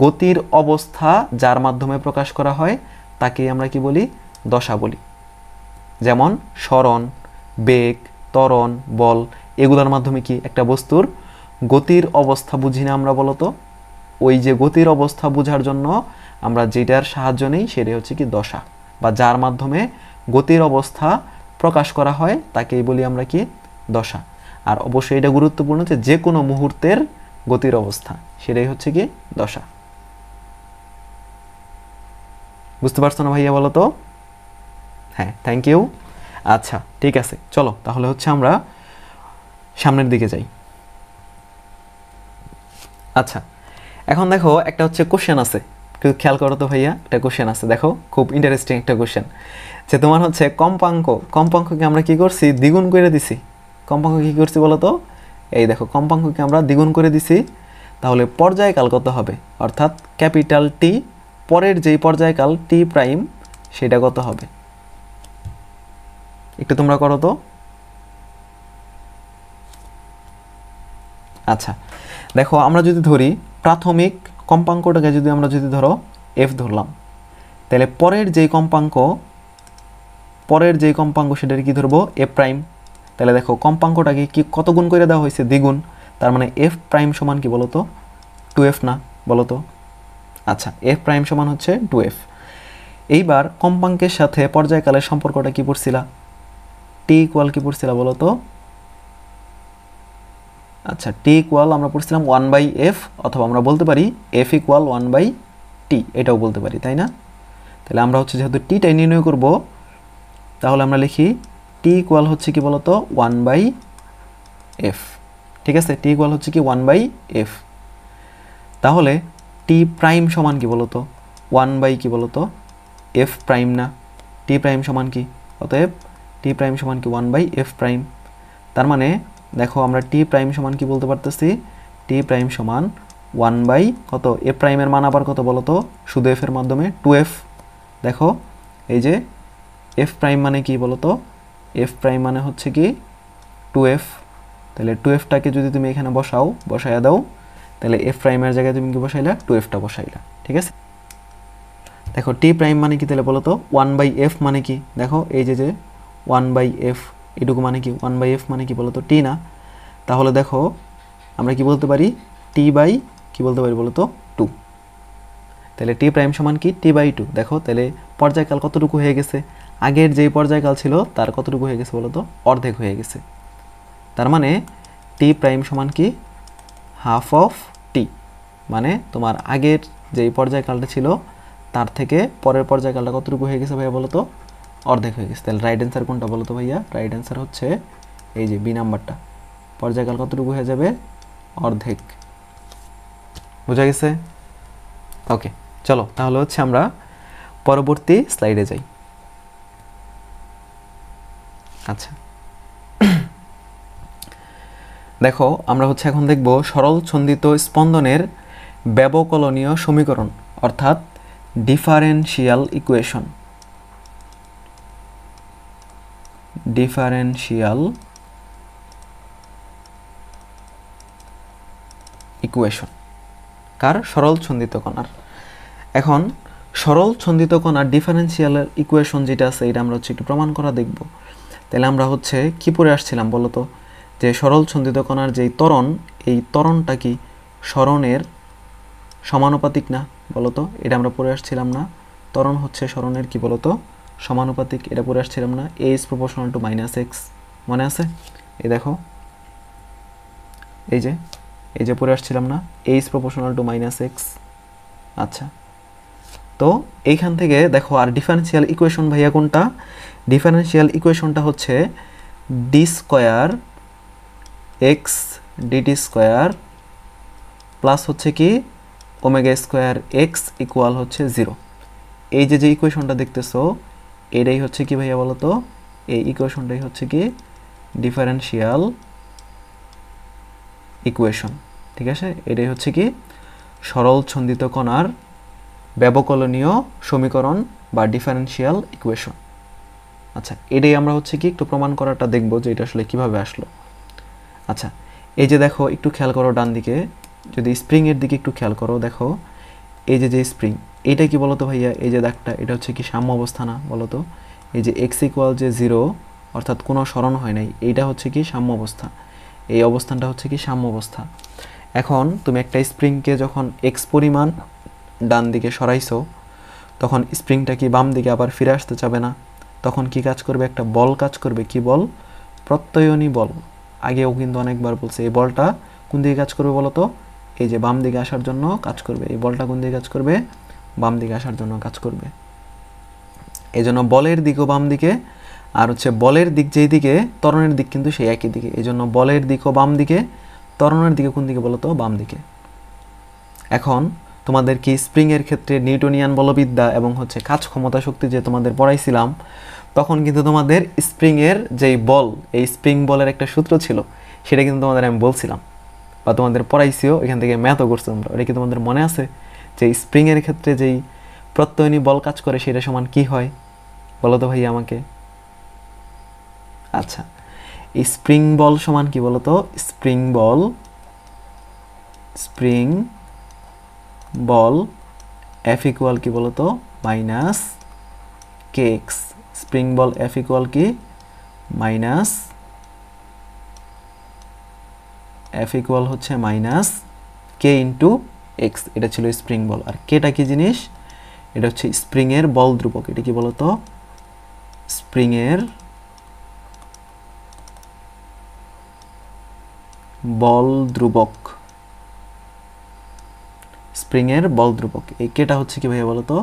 গতির অবস্থা যার মাধ্যমে প্রকাশ করা হয় তাকেই আমরা কি বলি? দশা বলি। যেমন সরণ, বেগ, ত্বরণ, বল, এগুলোর মাধ্যমে কি একটা বস্তুর গতির অবস্থা বুঝি না আমরা বলতো? ওই যে গতির অবস্থা বোঝার জন্য আমরা যেটার সাহায্য নেই সেটাই হচ্ছে কি দশা, বা যার মাধ্যমে গতির অবস্থা প্রকাশ করা হয় তাকেই বলি আমরা কি? দশা। আর অবশ্যই এটা গুরুত্বপূর্ণ যে কোনো মুহূর্তের গতির অবস্থা সেটাই হচ্ছে কি দশা। বুঝতে পারছো না ভাইয়া বলো তো? হ্যাঁ, থ্যাংক ইউ। আচ্ছা ঠিক আছে, চলো তাহলে হচ্ছে আমরা সামনের দিকে যাই। আচ্ছা, এখন দেখো একটা হচ্ছে কোশ্চেন আছে, একটু খেয়াল করো তো ভাইয়া, একটা কোশ্চেন আছে দেখো, খুব ইন্টারেস্টিং একটা কোশ্চেন, যে তোমার হচ্ছে কম্পাঙ্ককে আমরা কি করছি, দ্বিগুণ করে দিছি। কম্পাঙ্ক কি করছি বলো তো, এই দেখো কম্পাঙ্ককে আমরা দ্বিগুণ করে দিছি, তাহলে পর্যায়কাল কত হবে, অর্থাৎ ক্যাপিটাল টি পরের যেই পর্যায়কাল টি প্রাইম সেটা কত হবে, একটু তোমরা করো তো। আচ্ছা দেখো, আমরা যদি ধরি প্রাথমিক কম্পাঙ্কটাকে যদি আমরা যদি ধরো এফ ধরলাম, তাহলে পরের যেই কম্পাঙ্ক সেটার কি ধরবো, এফ প্রাইম। তাহলে দেখো কম্পাঙ্কটাকে কি কত গুণ করে দেওয়া হয়েছে, দ্বিগুণ, তার মানে এফ প্রাইম সমান কি বলতো, 2f না, বলতো। আচ্ছা এফ প্রাইম সমান হচ্ছে 2f। এইবার কম্পাঙ্কের সাথে পর্যায়কালের সম্পর্কটা কি পড়ছিলা, টি ইকুয়াল কি পড়ছিলা বলতো। আচ্ছা টি ইকুয়াল আমরা পড়ছিলাম 1/f, অথবা আমরা বলতে পারি এফ ইকুয়াল 1/t, এটাও বলতে পারি, তাই না। তাহলে আমরা হচ্ছে যেহেতু টিটাই নির্ণয় করব, তাহলে আমরা লিখি টি ইকুয়াল হচ্ছে কি বলতো 1/f। ঠিক আছে, টি ইকুয়াল হচ্ছে কি 1/f। তাহলে টি প্রাইম সমান কি বলতো, 1 কি বলতো, এফ প্রাইম না, টি প্রাইম সমান কি, অতএব টি প্রাইম সমান কি 1/f প্রাইম। তার মানে দেখো আমরা টি প্রাইম সমান কি বলতে পারতেছি, টি প্রাইম সমান 1 কত, এফ প্রাইমের মান আবার কত বলতো, শুধু এফ এর মাধ্যমে 2f। দেখো এই যে এফ প্রাইম মানে কি বলতো, এফ প্রাইম মানে হচ্ছে কি 2f। তাহলে 2fটাকে যদি তুমি এখানে বসাইয়া দাও, তাহলে এফ প্রাইমের জায়গায় তুমি কি বসাইলা, 2fটা বসাইলা। ঠিক আছে, দেখো টি প্রাইম মানে কি তাহলে বলো তো, 1/f মানে কি, দেখো এই যে 1/f, এটুকু মানে কি 1/f মানে কি বলো তো, টি না। তাহলে দেখো আমরা কি বলতে পারি, টি বাই কি বলতে পারি বলো তো, 2। তাহলে টি প্রাইম সমান কি, t/2। দেখো তাহলে পর্যায়কাল কতটুকু হয়ে গেছে, আগের যেই পর্যায়কাল ছিল তার কতটুকু হয়ে গেছে বলো তো, অর্ধেক হয়ে গেছে। তার মানে টি প্রাইম সমান কি, হাফ অফ টি, মানে তোমার আগের যেই পর্যায়কালটা ছিল তার থেকে পরের পর্যায়কালটা কতটুকু হয়ে গেছে ভাইয়া বলো তো, অর্ধেক হয়ে গেছে। তাহলে রাইট অ্যান্সার কোনটা বলো তো ভাইয়া, রাইট অ্যান্সার হচ্ছে এই যে বি নাম্বারটা, পর্যায়কাল কতটুকু হয়ে যাবে, অর্ধেক। বোঝা গেছে? ওকে, চলো তাহলে হচ্ছে আমরা পরবর্তী স্লাইডে যাই। আচ্ছা দেখো আমরা হচ্ছে এখন দেখব সরল ছন্দিত স্পন্দনের ব্যবকলনীয় সমীকরণ, অর্থাৎ ডিফারেনশিয়াল ইকুয়েশন। ডিফারেনশিয়াল ইকুয়েশন কার, সরল ছন্দিত কণার। এখন সরল ছন্দিত কণার ডিফারেনশিয়াল ইকুয়েশন যেটা আছে এটা আমরা হচ্ছে একটু প্রমাণ করা দেখব। তাহলে আমরা হচ্ছে কি পড়ে আসছিলাম বলতো, যে সরল ছন্দিত কণার যেই ত্বরণ, এই ত্বরণটা কি সরণের সমানুপাতিক না বলতো, এটা আমরা পড়ে আসছিলাম না। ত্বরণ হচ্ছে সরণের কি বলতো, সমানুপাতিক, এটা পড়ে আসছিলাম না, a is proportional to -x, মনে আছে? এই দেখো এই যে পড়ে আসছিলাম না, a is proportional to -x। আচ্ছা তো এইখান থেকে দেখো, আর ডিফারেনশিয়াল ইকুয়েশন ভাইয়া কোনটা, ডিফারেনশিয়াল ইকুয়েশনটা হচ্ছে D square X DT square plus হচ্ছে কি ওমেগা স্কোয়ার এক্স ইকুয়াল হচ্ছে 0। এই যে ইকুয়েশনটা দেখতেছো এটাই হচ্ছে কি ভাইয়া বলো তো, এই ইকুয়েশনটাই হচ্ছে কি ডিফারেনশিয়াল ইকুয়েশন। ঠিক আছে, এটাই হচ্ছে কি সরল ছন্দিত কণার ব্যবকলনীয় সমীকরণ বা ডিফারেনশিয়াল ইকুয়েশন। আচ্ছা এটাই আমরা হচ্ছে কি একটু প্রমাণ করাটা দেখব যে এটা আসলে কিভাবে আসলো। আচ্ছা এই যে দেখো একটু খেয়াল করো ডান দিকে, যদি স্প্রিংয়ের দিকে একটু খেয়াল করো, দেখো এই যে স্প্রিং, এইটা কি বলতো ভাইয়া, এই যে দাগটা এটা হচ্ছে কি সাম্য অবস্থা না বলতো, এই যে এক্স ইকুয়াল যে 0 অর্থাৎ কোনো সরণ হয় নাই, এইটা হচ্ছে কি সাম্য অবস্থা, এই অবস্থানটা হচ্ছে কি সাম্য অবস্থা। এখন তুমি একটা স্প্রিংকে যখন এক্স পরিমাণ ডান দিকে সরাইছো, তখন স্প্রিংটা কি বাম দিকে আবার ফিরে আসতে চাবে না, তখন কি কাজ করবে, একটা বল কাজ করবে, কি বল, প্রত্যয়নী বল। আগেও কিন্তু অনেকবার বলছে, এই বলটা কোন দিকে কাজ করবে বলো তো, এই যে বাম দিকে আসার জন্য কাজ করবে, এই বলটা কোন দিকে কাজ করবে, বাম দিকে আসার জন্য কাজ করবে। এই জন্য বলের দিকও বাম দিকে, আর হচ্ছে বলের দিক যেই দিকে ত্বরণের দিক কিন্তু সেই একই দিকে, এই জন্য বলের দিকও বাম দিকে, ত্বরণের দিকে কোন দিকে বলো তো, বাম দিকে। এখন তোমাদের কি স্প্রিংয়ের ক্ষেত্রে নিউটনিয়ান বলবিদ্যা এবং হচ্ছে কাজ ক্ষমতা শক্তি যে তোমাদের পড়াইছিলাম, তখন কিন্তু তোমাদের স্প্রিংয়ের যেই বল, এই স্প্রিং বলের একটা সূত্র ছিল, সেটা কিন্তু তোমাদের আমি বলছিলাম বা তোমাদের পড়াইছিও, এখান থেকে ম্যাথও করছো তোমরা। এটা কি তোমাদের মনে আছে যে স্প্রিংয়ের ক্ষেত্রে যেই প্রত্যয়নী বল কাজ করে সেটা সমান কি হয়? বলো তো ভাই আমাকে। আচ্ছা, এই স্প্রিং বল সমান কি বলো তো? স্প্রিং বল এফ ইকুয়াল কি বলো তো? মাইনাস কে এক্স। স্প্রিং বল এফ ইকুয়াল কি? মাইনাস এফ ইকুয়াল হচ্ছে মাইনাস কে ইন্টু এক্স। এটা ছিল স্প্রিং বল। আর কেটা কি জিনিস? এটা হচ্ছে স্প্রিংয়ের বল ধ্রুবক। এটা কি বলতো? স্প্রিংয়ের বল ধ্রুবক। স্প্রিংয়ের বল ধ্রুবক। এই কেটা হচ্ছে কি ভাইয়া বলতো?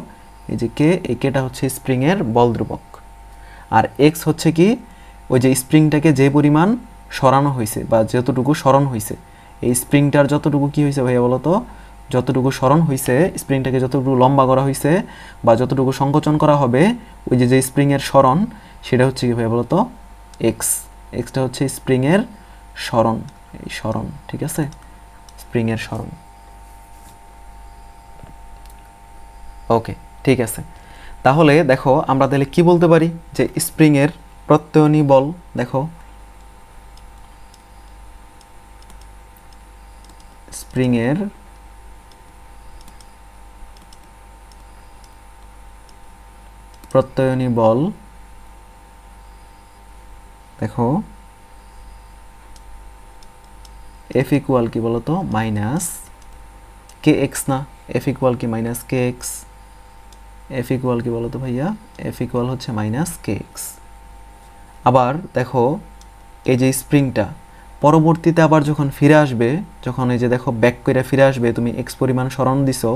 এই যে কে, এই কেটা হচ্ছে স্প্রিংয়ের বল ধ্রুবক। আর এক্স হচ্ছে কি? ওই যে স্প্রিংটাকে যে পরিমাণ সরানো হয়েছে বা যতটুকু সরণ হয়েছে, এই স্প্রিংটার যতটুকু কি হয়েছে ভাইয়া বলতো? যতটুকু সরণ হয়েছে, স্প্রিংটাকে যতটুকু লম্বা করা হয়েছে বা যতটুকু সংকোচন করা হবে, ওই যে স্প্রিংয়ের সরণ, সেটা হচ্ছে কি ভাইয়া বলতো? এক্স। এক্সটা হচ্ছে স্প্রিংয়ের সরণ। এই সরণ, ঠিক আছে? স্প্রিংয়ের সরণ। ওকে, ঠিক আছে। তাহলে দেখো আমরা তাহলে কি বলতে পারি যে স্প্রিংয়ের প্রত্যয়নী বল, দেখো স্প্রিংয়ের প্রত্যয়নী বল, দেখো এফ ইকুয়াল কি বলতো? মাইনাস কে এক্স না? এফ ইকুয়াল কি? মাইনাস কে এক্স। এফ ইকুয়াল কি বলতো ভাইয়া? এফ ইকুয়াল হচ্ছে মাইনাস কে এক্স। আবার দেখো এই যে স্প্রিংটা পরবর্তীতে আবার যখন ফিরে আসবে, যখন এই যে দেখো ব্যাক করে ফিরে আসবে, তুমি এক্স পরিমাণ সরণ দিছো,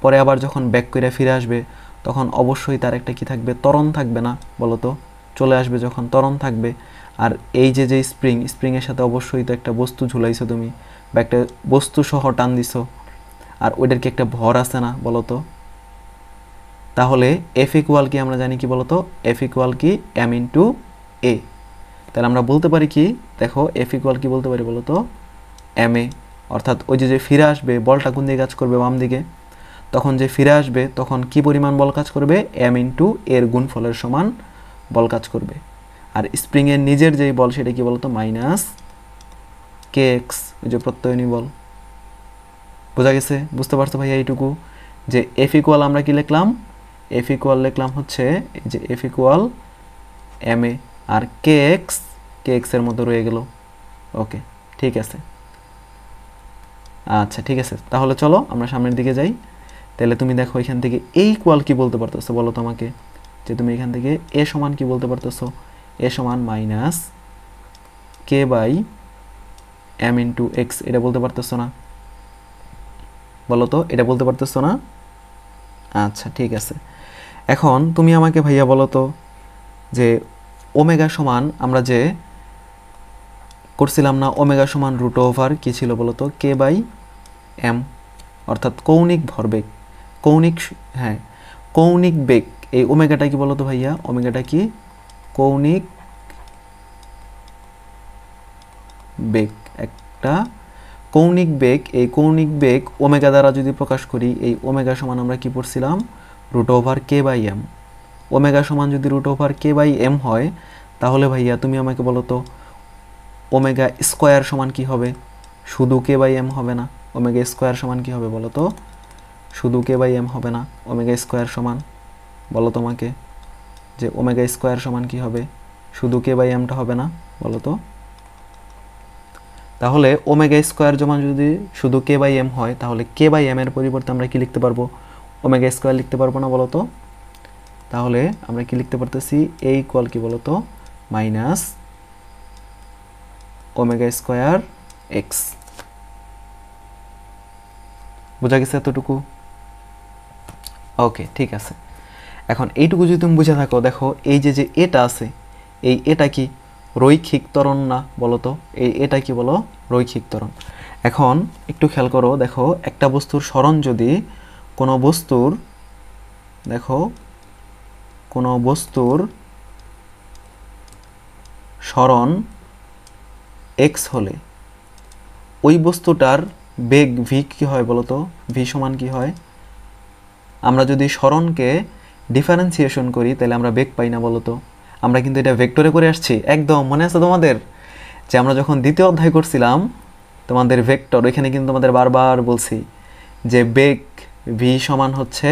পরে আবার যখন ব্যাক করে ফিরে আসবে, তখন অবশ্যই তার একটা কি থাকবে? ত্বরণ থাকবে না? বলো তো, চলে আসবে যখন, ত্বরণ থাকবে। আর এই যে যে স্প্রিংয়ের সাথে অবশ্যই তো একটা বস্তু ঝুলাইছো তুমি, বা একটা বস্তু সহ টান দিছো, আর ওইটার কি একটা ভর আছে না? বলো তো। তাহলে এফ ইকুয়াল কি আমরা জানি কি বলতো? এফ ইকুয়াল কি? এম ইন্টু এ। তাহলে আমরা বলতে পারি কি? দেখো এফ ইকুয়াল কি বলতে পারি বলতো? M A. অর্থাৎ ওই যে ফিরে আসবে, বলটা কোন দিকে কাজ করবে? বাম দিকে। তখন যে ফিরে আসবে তখন কি পরিমাণ বল কাজ করবে? এম ইন্টু এর গুণফলের সমান বল কাজ করবে। আর স্প্রিংয়ের নিজের যেই বল সেটা কি বলতো? মাইনাস কে এক্স, ওই যে প্রত্যয়নী বল। বোঝা গেছে? বুঝতে পারছো ভাইয়া এইটুকু? যে এফ ইকুয়াল আমরা কি লিখলাম? এফ ইকুয়াল লিখলাম হচ্ছে এই যে F equal M A, R K x এর মতো রয়ে গেল। ওকে, ঠিক আছে। আচ্ছা, ঠিক আছে। তাহলে চলো আমরা সামনের দিকে যাই। তাহলে তুমি দেখো এখান থেকে এ ইকুয়াল কি বলতে পারতেছো? বলো তো আমাকে, যে তুমি এখান থেকে এ সমান কি বলতে পারতেছো? এ সমান minus K by M into X. এটা বলতে পারতেছো না? বলো তো, এটা বলতে পারতেছো না? আচ্ছা, ঠিক আছে। এখন তুমি আমাকে ভাইয়া বলো তো, যে ওমেগা সমান আমরা যে করছিলাম না, ওমেগা সমান রুট ওভার কি ছিল বলো তো? কে বাই এম। অর্থাৎ কৌণিক ভরবেগ, হ্যাঁ কৌণিক বেগ। এই ওমেগাটা কি বলো তো ভাইয়া? ওমেগাটা কি? কৌণিক বেগ, একটা কৌণিক বেগ। এই কৌণিক বেগ ওমেগা দ্বারা যদি প্রকাশ করি, এই ওমেগা সমান আমরা কি পড়ছিলাম? Root over K by M. Omega সমান যদি root over K by M হয়, তাহলে ভাইয়া তুমি আমাকে বলো তো ওমেগা স্কোয়ার সমান কি হবে? শুধু কে বাই এম হবে না। ওমেগা স্কোয়ার সমান কি হবে বলো তো? শুধু কে বাই এম হবে না। ওমেগা স্কোয়ার সমান, বলো তোমাকে, যে ওমেগা স্কোয়ার সমান কি হবে? শুধু কে বাই এমটা হবে না? বলো তো। তাহলে ওমেগা স্কোয়ার সমান যদি শুধু কে বাই এম হয়, তাহলে কে বাই এম এর পরিবর্তে আমরা কি লিখতে পারবো? ওমেগা স্কোয়ার লিখতে পারবো না? বলো তো। তাহলে আমরা কি লিখতে পারতেছি? এ ইকুয়াল কি বলো তো? Minus omega square x. বোঝা গেছে এতটুকু? ওকে, ঠিক আছে। এখন এইটুকু যদি তুমি বুঝে থাকো, দেখো এই যে যে এটা আছে, এই এটা কি রৈখিক ত্বরণ না? বলো তো, এই এটা কি বলো? রৈখিক ত্বরণ। এখন একটু খেয়াল করো, দেখো একটা বস্তুর সরণ যদি কোনো বস্তুর দেখো কোনো বস্তুর সরণ এক্স হলে ওই বস্তুটার বেগ ভি কি হয় বলো তো? ভি সমান কি হয়? আমরা যদি সরণকে ডিফারেন্সিয়েশন করি তাহলে আমরা বেগ পাই না বলো তো? আমরা কিন্তু এটা ভেক্টরে করে আসছি, একদম মনে আছে তোমাদের যে আমরা যখন দ্বিতীয় অধ্যায় করছিলাম তোমাদের ভেক্টর, ওইখানে কিন্তু তোমাদের বারবার বলছি যে বেগ ভি সমান হচ্ছে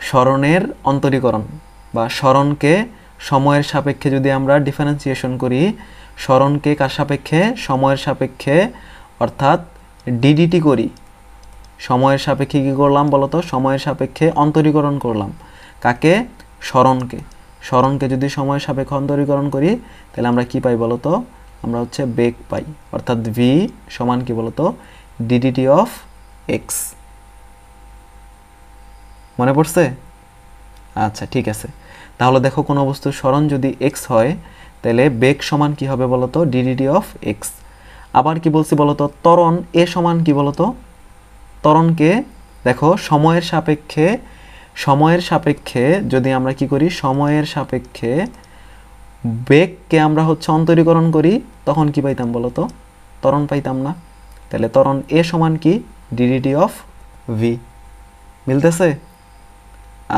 সরণের অন্তরীকরণ, বা সরণকে সময়ের সাপেক্ষে যদি আমরা ডিফারেন্সিয়েশন করি, সরণকে কার সাপেক্ষে? সময়ের সাপেক্ষে, অর্থাৎ ডিডিটি করি, সময়ের সাপেক্ষে কী করলাম বলো তো? সময়ের সাপেক্ষে অন্তরীকরণ করলাম। কাকে? সরণকে। সরণকে যদি সময়ের সাপেক্ষে অন্তরীকরণ করি তাহলে আমরা কি পাই বলো তো? আমরা হচ্ছে বেগ পাই, অর্থাৎ ভি সমান কি বলো তো? DDT of x. মনে পড়ছে? আচ্ছা ঠিক আছে, তাহলে দেখো কোনো বস্তুর সরণ যদি এক্স হয় তাহলে বেগ সমান কি হবে বলো তো? DDT of x. আবার কি বলছি বলো তো? ত্বরণ এ সমান কি বলো তো? ত্বরণকে দেখো সময়ের সাপেক্ষে, সময়ের সাপেক্ষে যদি আমরা কি করি? সময়ের সাপেক্ষে বেগকে আমরা হচ্ছে অন্তরীকরণ করি, তখন কি পাইতাম বলো তো? ত্বরণ পাইতাম না। তাহলে ত্বরণ এ সমান কি? DDT of V. মিলতেছে?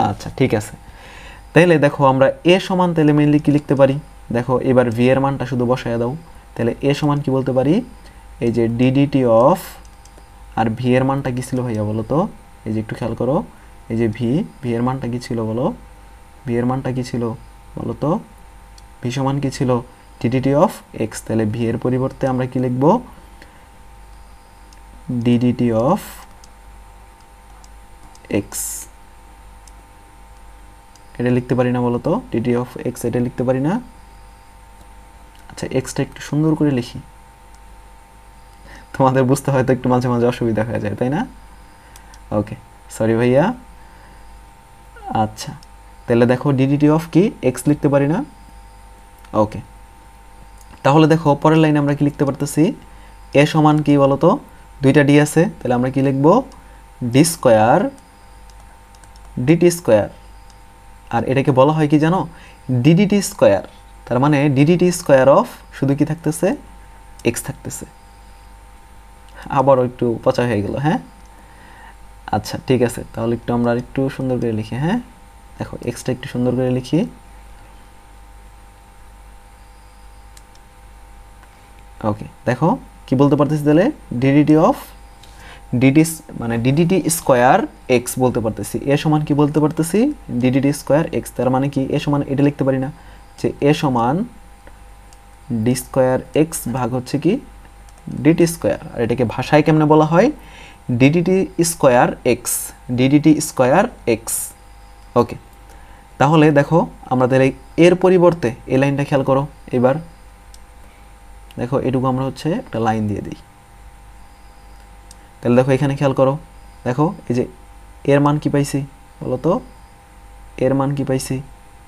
আচ্ছা ঠিক আছে, তাহলে দেখো আমরা এ সমান তাহলে মেনলি কি লিখতে পারি? দেখো এবার ভি এর মানটা শুধু বসায় দাও, তাহলে এ সমান কি বলতে পারি? এই যে ডিডিটি অফ, আর ভি এর মানটা কী ছিল ভাইয়া বলো তো? এই যে একটু খেয়াল করো, এই যে ভি এর মানটা কী ছিল বলো? ভি এর মানটা কী ছিল বলো তো? ভি সমান কী ছিল? DDT of x. তাহলে ভি এর পরিবর্তে আমরা কি লিখব? DDT of x. এটা লিখতে পারি না বলো তো? ডিডিটি অফ এক্স এটা লিখতে পারি না? আচ্ছা এক্সটা একটু সুন্দর করে লিখি, তোমাদের বুঝতে হয়তো একটু মাঝে মাঝে অসুবিধা হয়ে যায়, তাই না? ওকে, সরি ভাইয়া। আচ্ছা তাহলে দেখো ডিডিটি অফ কি? এক্স লিখতে পারি না? ওকে, তাহলে দেখো পরের লাইনে আমরা কি লিখতে পারতেছি? এ সমান কি বলো তো? দুইটা ডি আছে, তাহলে আমরা কি লিখব? D square DT square. আর এটাকে বলা হয় কি জানো? DDT square. তার মানে ডিডিটি স্কোয়ার অফ শুধু কি থাকতেছে? এক্স থাকতেছে। আবারও একটু পচা হয়ে গেল, হ্যাঁ? আচ্ছা ঠিক আছে, তাহলে একটু আমরা একটু সুন্দর করে লিখি, হ্যাঁ? দেখো এক্সটা একটু সুন্দর করে লিখি। ওকে, দেখো কি বলতে পারতেছি তাহলে? ডিডিটি অফ ডিডি মানে ডিডিটি স্কোয়ার এক্স বলতে পারতেছি। এ সমান কি বলতে পারতেছি? DDT square x. তার মানে কি এ সমান এটা লিখতে পারি না যে এ সমান ডি স্কোয়ার এক্স ভাগ হচ্ছে কি ডিটি স্কোয়ার। আর এটাকে ভাষায় কেমনে বলা হয়? DDT square X, DDT square X. Okay, তাহলে দেখো আমরা তাহলে এর পরিবর্তে এই লাইনটা খেয়াল করো। এবার দেখো এটুকু আমরা হচ্ছে একটা লাইন দিয়ে দিই। তাহলে দেখো এখানে খেয়াল করো, দেখো এই যে এর মান কি পাইছি বলো তো? এর মান কি পাইছি?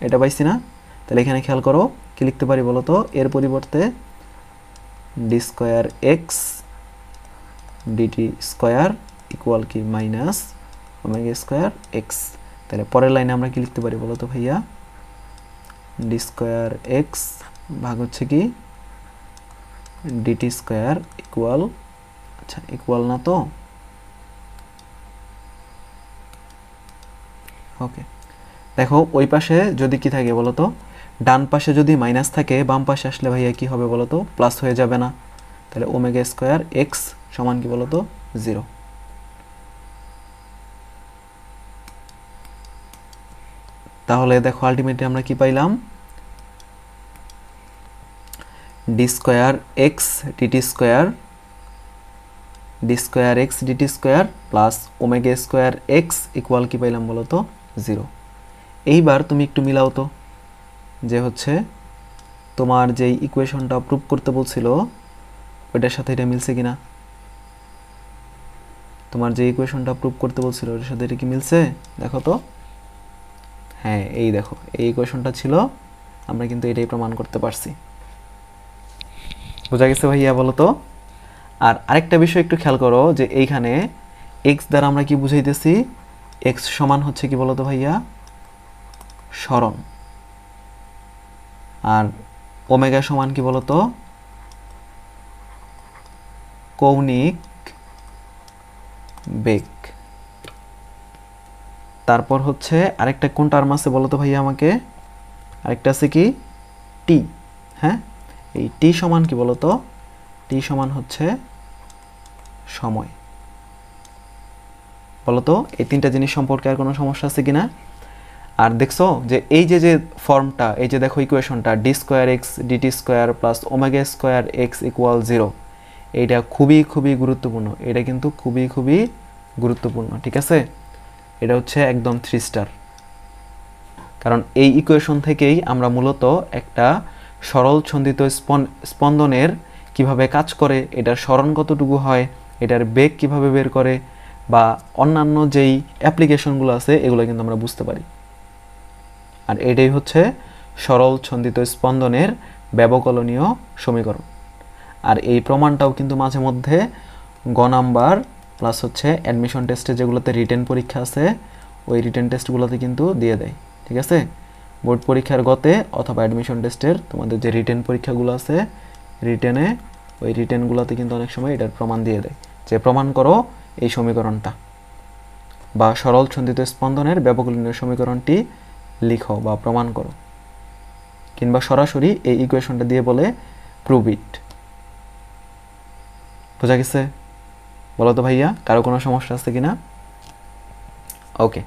এটা পাইছি না? তাহলে এখানে খেয়াল করো কি লিখতে পারি বলো তো? এর পরিবর্তে D square X DT square equal কি মাইনাস ওমেগা স্কোয়ার এক্স। তাহলে পরের লাইনে আমরা কি লিখতে পারি বলো তো ভাইয়া? ডি স্কোয়ার এক্স ভাগ হচ্ছে কি ডিটি স্কোয়ার ইকুয়াল, আচ্ছা ইকুয়াল না তো? ওকে, দেখো ওই পাশে যদি কি থাকে বলো তো? ডান পাশে যদি মাইনাস থাকে, বাম পাশে আসলে ভাইয়া কি হবে বলো তো? প্লাস হয়ে যাবে না? তাহলে ওমেগা স্কোয়ার এক্স সমান কি বলো তো? 0। তাহলে দেখো আলটিমেটলি আমরা কি পাইলাম? D square X DT square, D square X DT square plus omega square X equal কি পাইলাম বলো তো? 0। এইবার তুমি একটু মিলাও তো যে হচ্ছে তোমার যেই ইকুয়েশনটা প্রুভ করতে বলছিল ওইটার সাথে এটা মিলছে কিনা? তোমার যে ইকুয়েশনটা প্রুভ করতে বলছিল ওটার সাথে এটা কি মিলছে? দেখো তো। হ্যাঁ এই দেখো এই ইকুয়েশনটা ছিল, আমরা কিন্তু এটাই প্রমাণ করতে পারছি। বোঝা গেছে ভাইয়া বলো তো? আর আরেকটা বিষয় একটু খেয়াল করো যে এইখানে এক্স দ্বারা আমরা কি বুঝাইতেছি? এক্স সমান হচ্ছে কি বলতো ভাইয়া, সরণ। আর ওমেগা সমান কি বলতো, কৌণিক বেগ। তারপর হচ্ছে আরেকটা কোন টার্ম আছে বলতো ভাইয়া আমাকে, আরেকটা আছে কি টি। হ্যাঁ, এই টি সমান কি বলতো, টি সমান হচ্ছে সময়। বলতো এই তিনটা জিনিস সম্পর্কে আর কোনো সমস্যা আছে কিনা? আর দেখছো যে এই যে যে ফর্মটা, এই যে দেখো ইকুয়েশনটা D square X DT square plus omega square X equal 0, এইটা খুবই খুবই গুরুত্বপূর্ণ। এটা কিন্তু খুবই খুবই গুরুত্বপূর্ণ, ঠিক আছে? এটা হচ্ছে একদম 3 স্টার। কারণ এই ইকুয়েশন থেকেই আমরা মূলত একটা সরল ছন্দিত স্পন্দনের কিভাবে কাজ করে, এটার সরণ কতটুকু হয়, এটার বেগ কিভাবে বের করে, বা অন্যান্য যেই অ্যাপ্লিকেশনগুলো আছে এগুলো কিন্তু আমরা বুঝতে পারি। আর এটাই হচ্ছে সরল ছন্দিত স্পন্দনের ব্যবকলনীয় সমীকরণ। আর এই প্রমাণটাও কিন্তু মাঝে মধ্যে গ নাম্বার প্লাস হচ্ছে অ্যাডমিশন টেস্টে যেগুলোতে রিটেন পরীক্ষা আছে ওই রিটেন টেস্টগুলোতে কিন্তু দিয়ে দেয়, ঠিক আছে? বোর্ড পরীক্ষার গতে অথবা অ্যাডমিশন টেস্টের তোমাদের যে রিটেন পরীক্ষাগুলো আছে রিটেনে, ওই রিটেনগুলোতে কিন্তু অনেক সময় এটার প্রমাণ দিয়ে দেয় যে প্রমাণ করো এই সমীকরণটা, বা সরল ছন্দিত স্পন্দনের ব্যবকলনীয় সমীকরণটি লিখো বা প্রমাণ করো, কিংবা সরাসরি এই ইকুয়েশনটা দিয়ে বলে প্রুভ ইট। বোঝা গেছে? বলো তো ভাইয়া, কারো কোনো সমস্যা আছে কিনা? ওকে।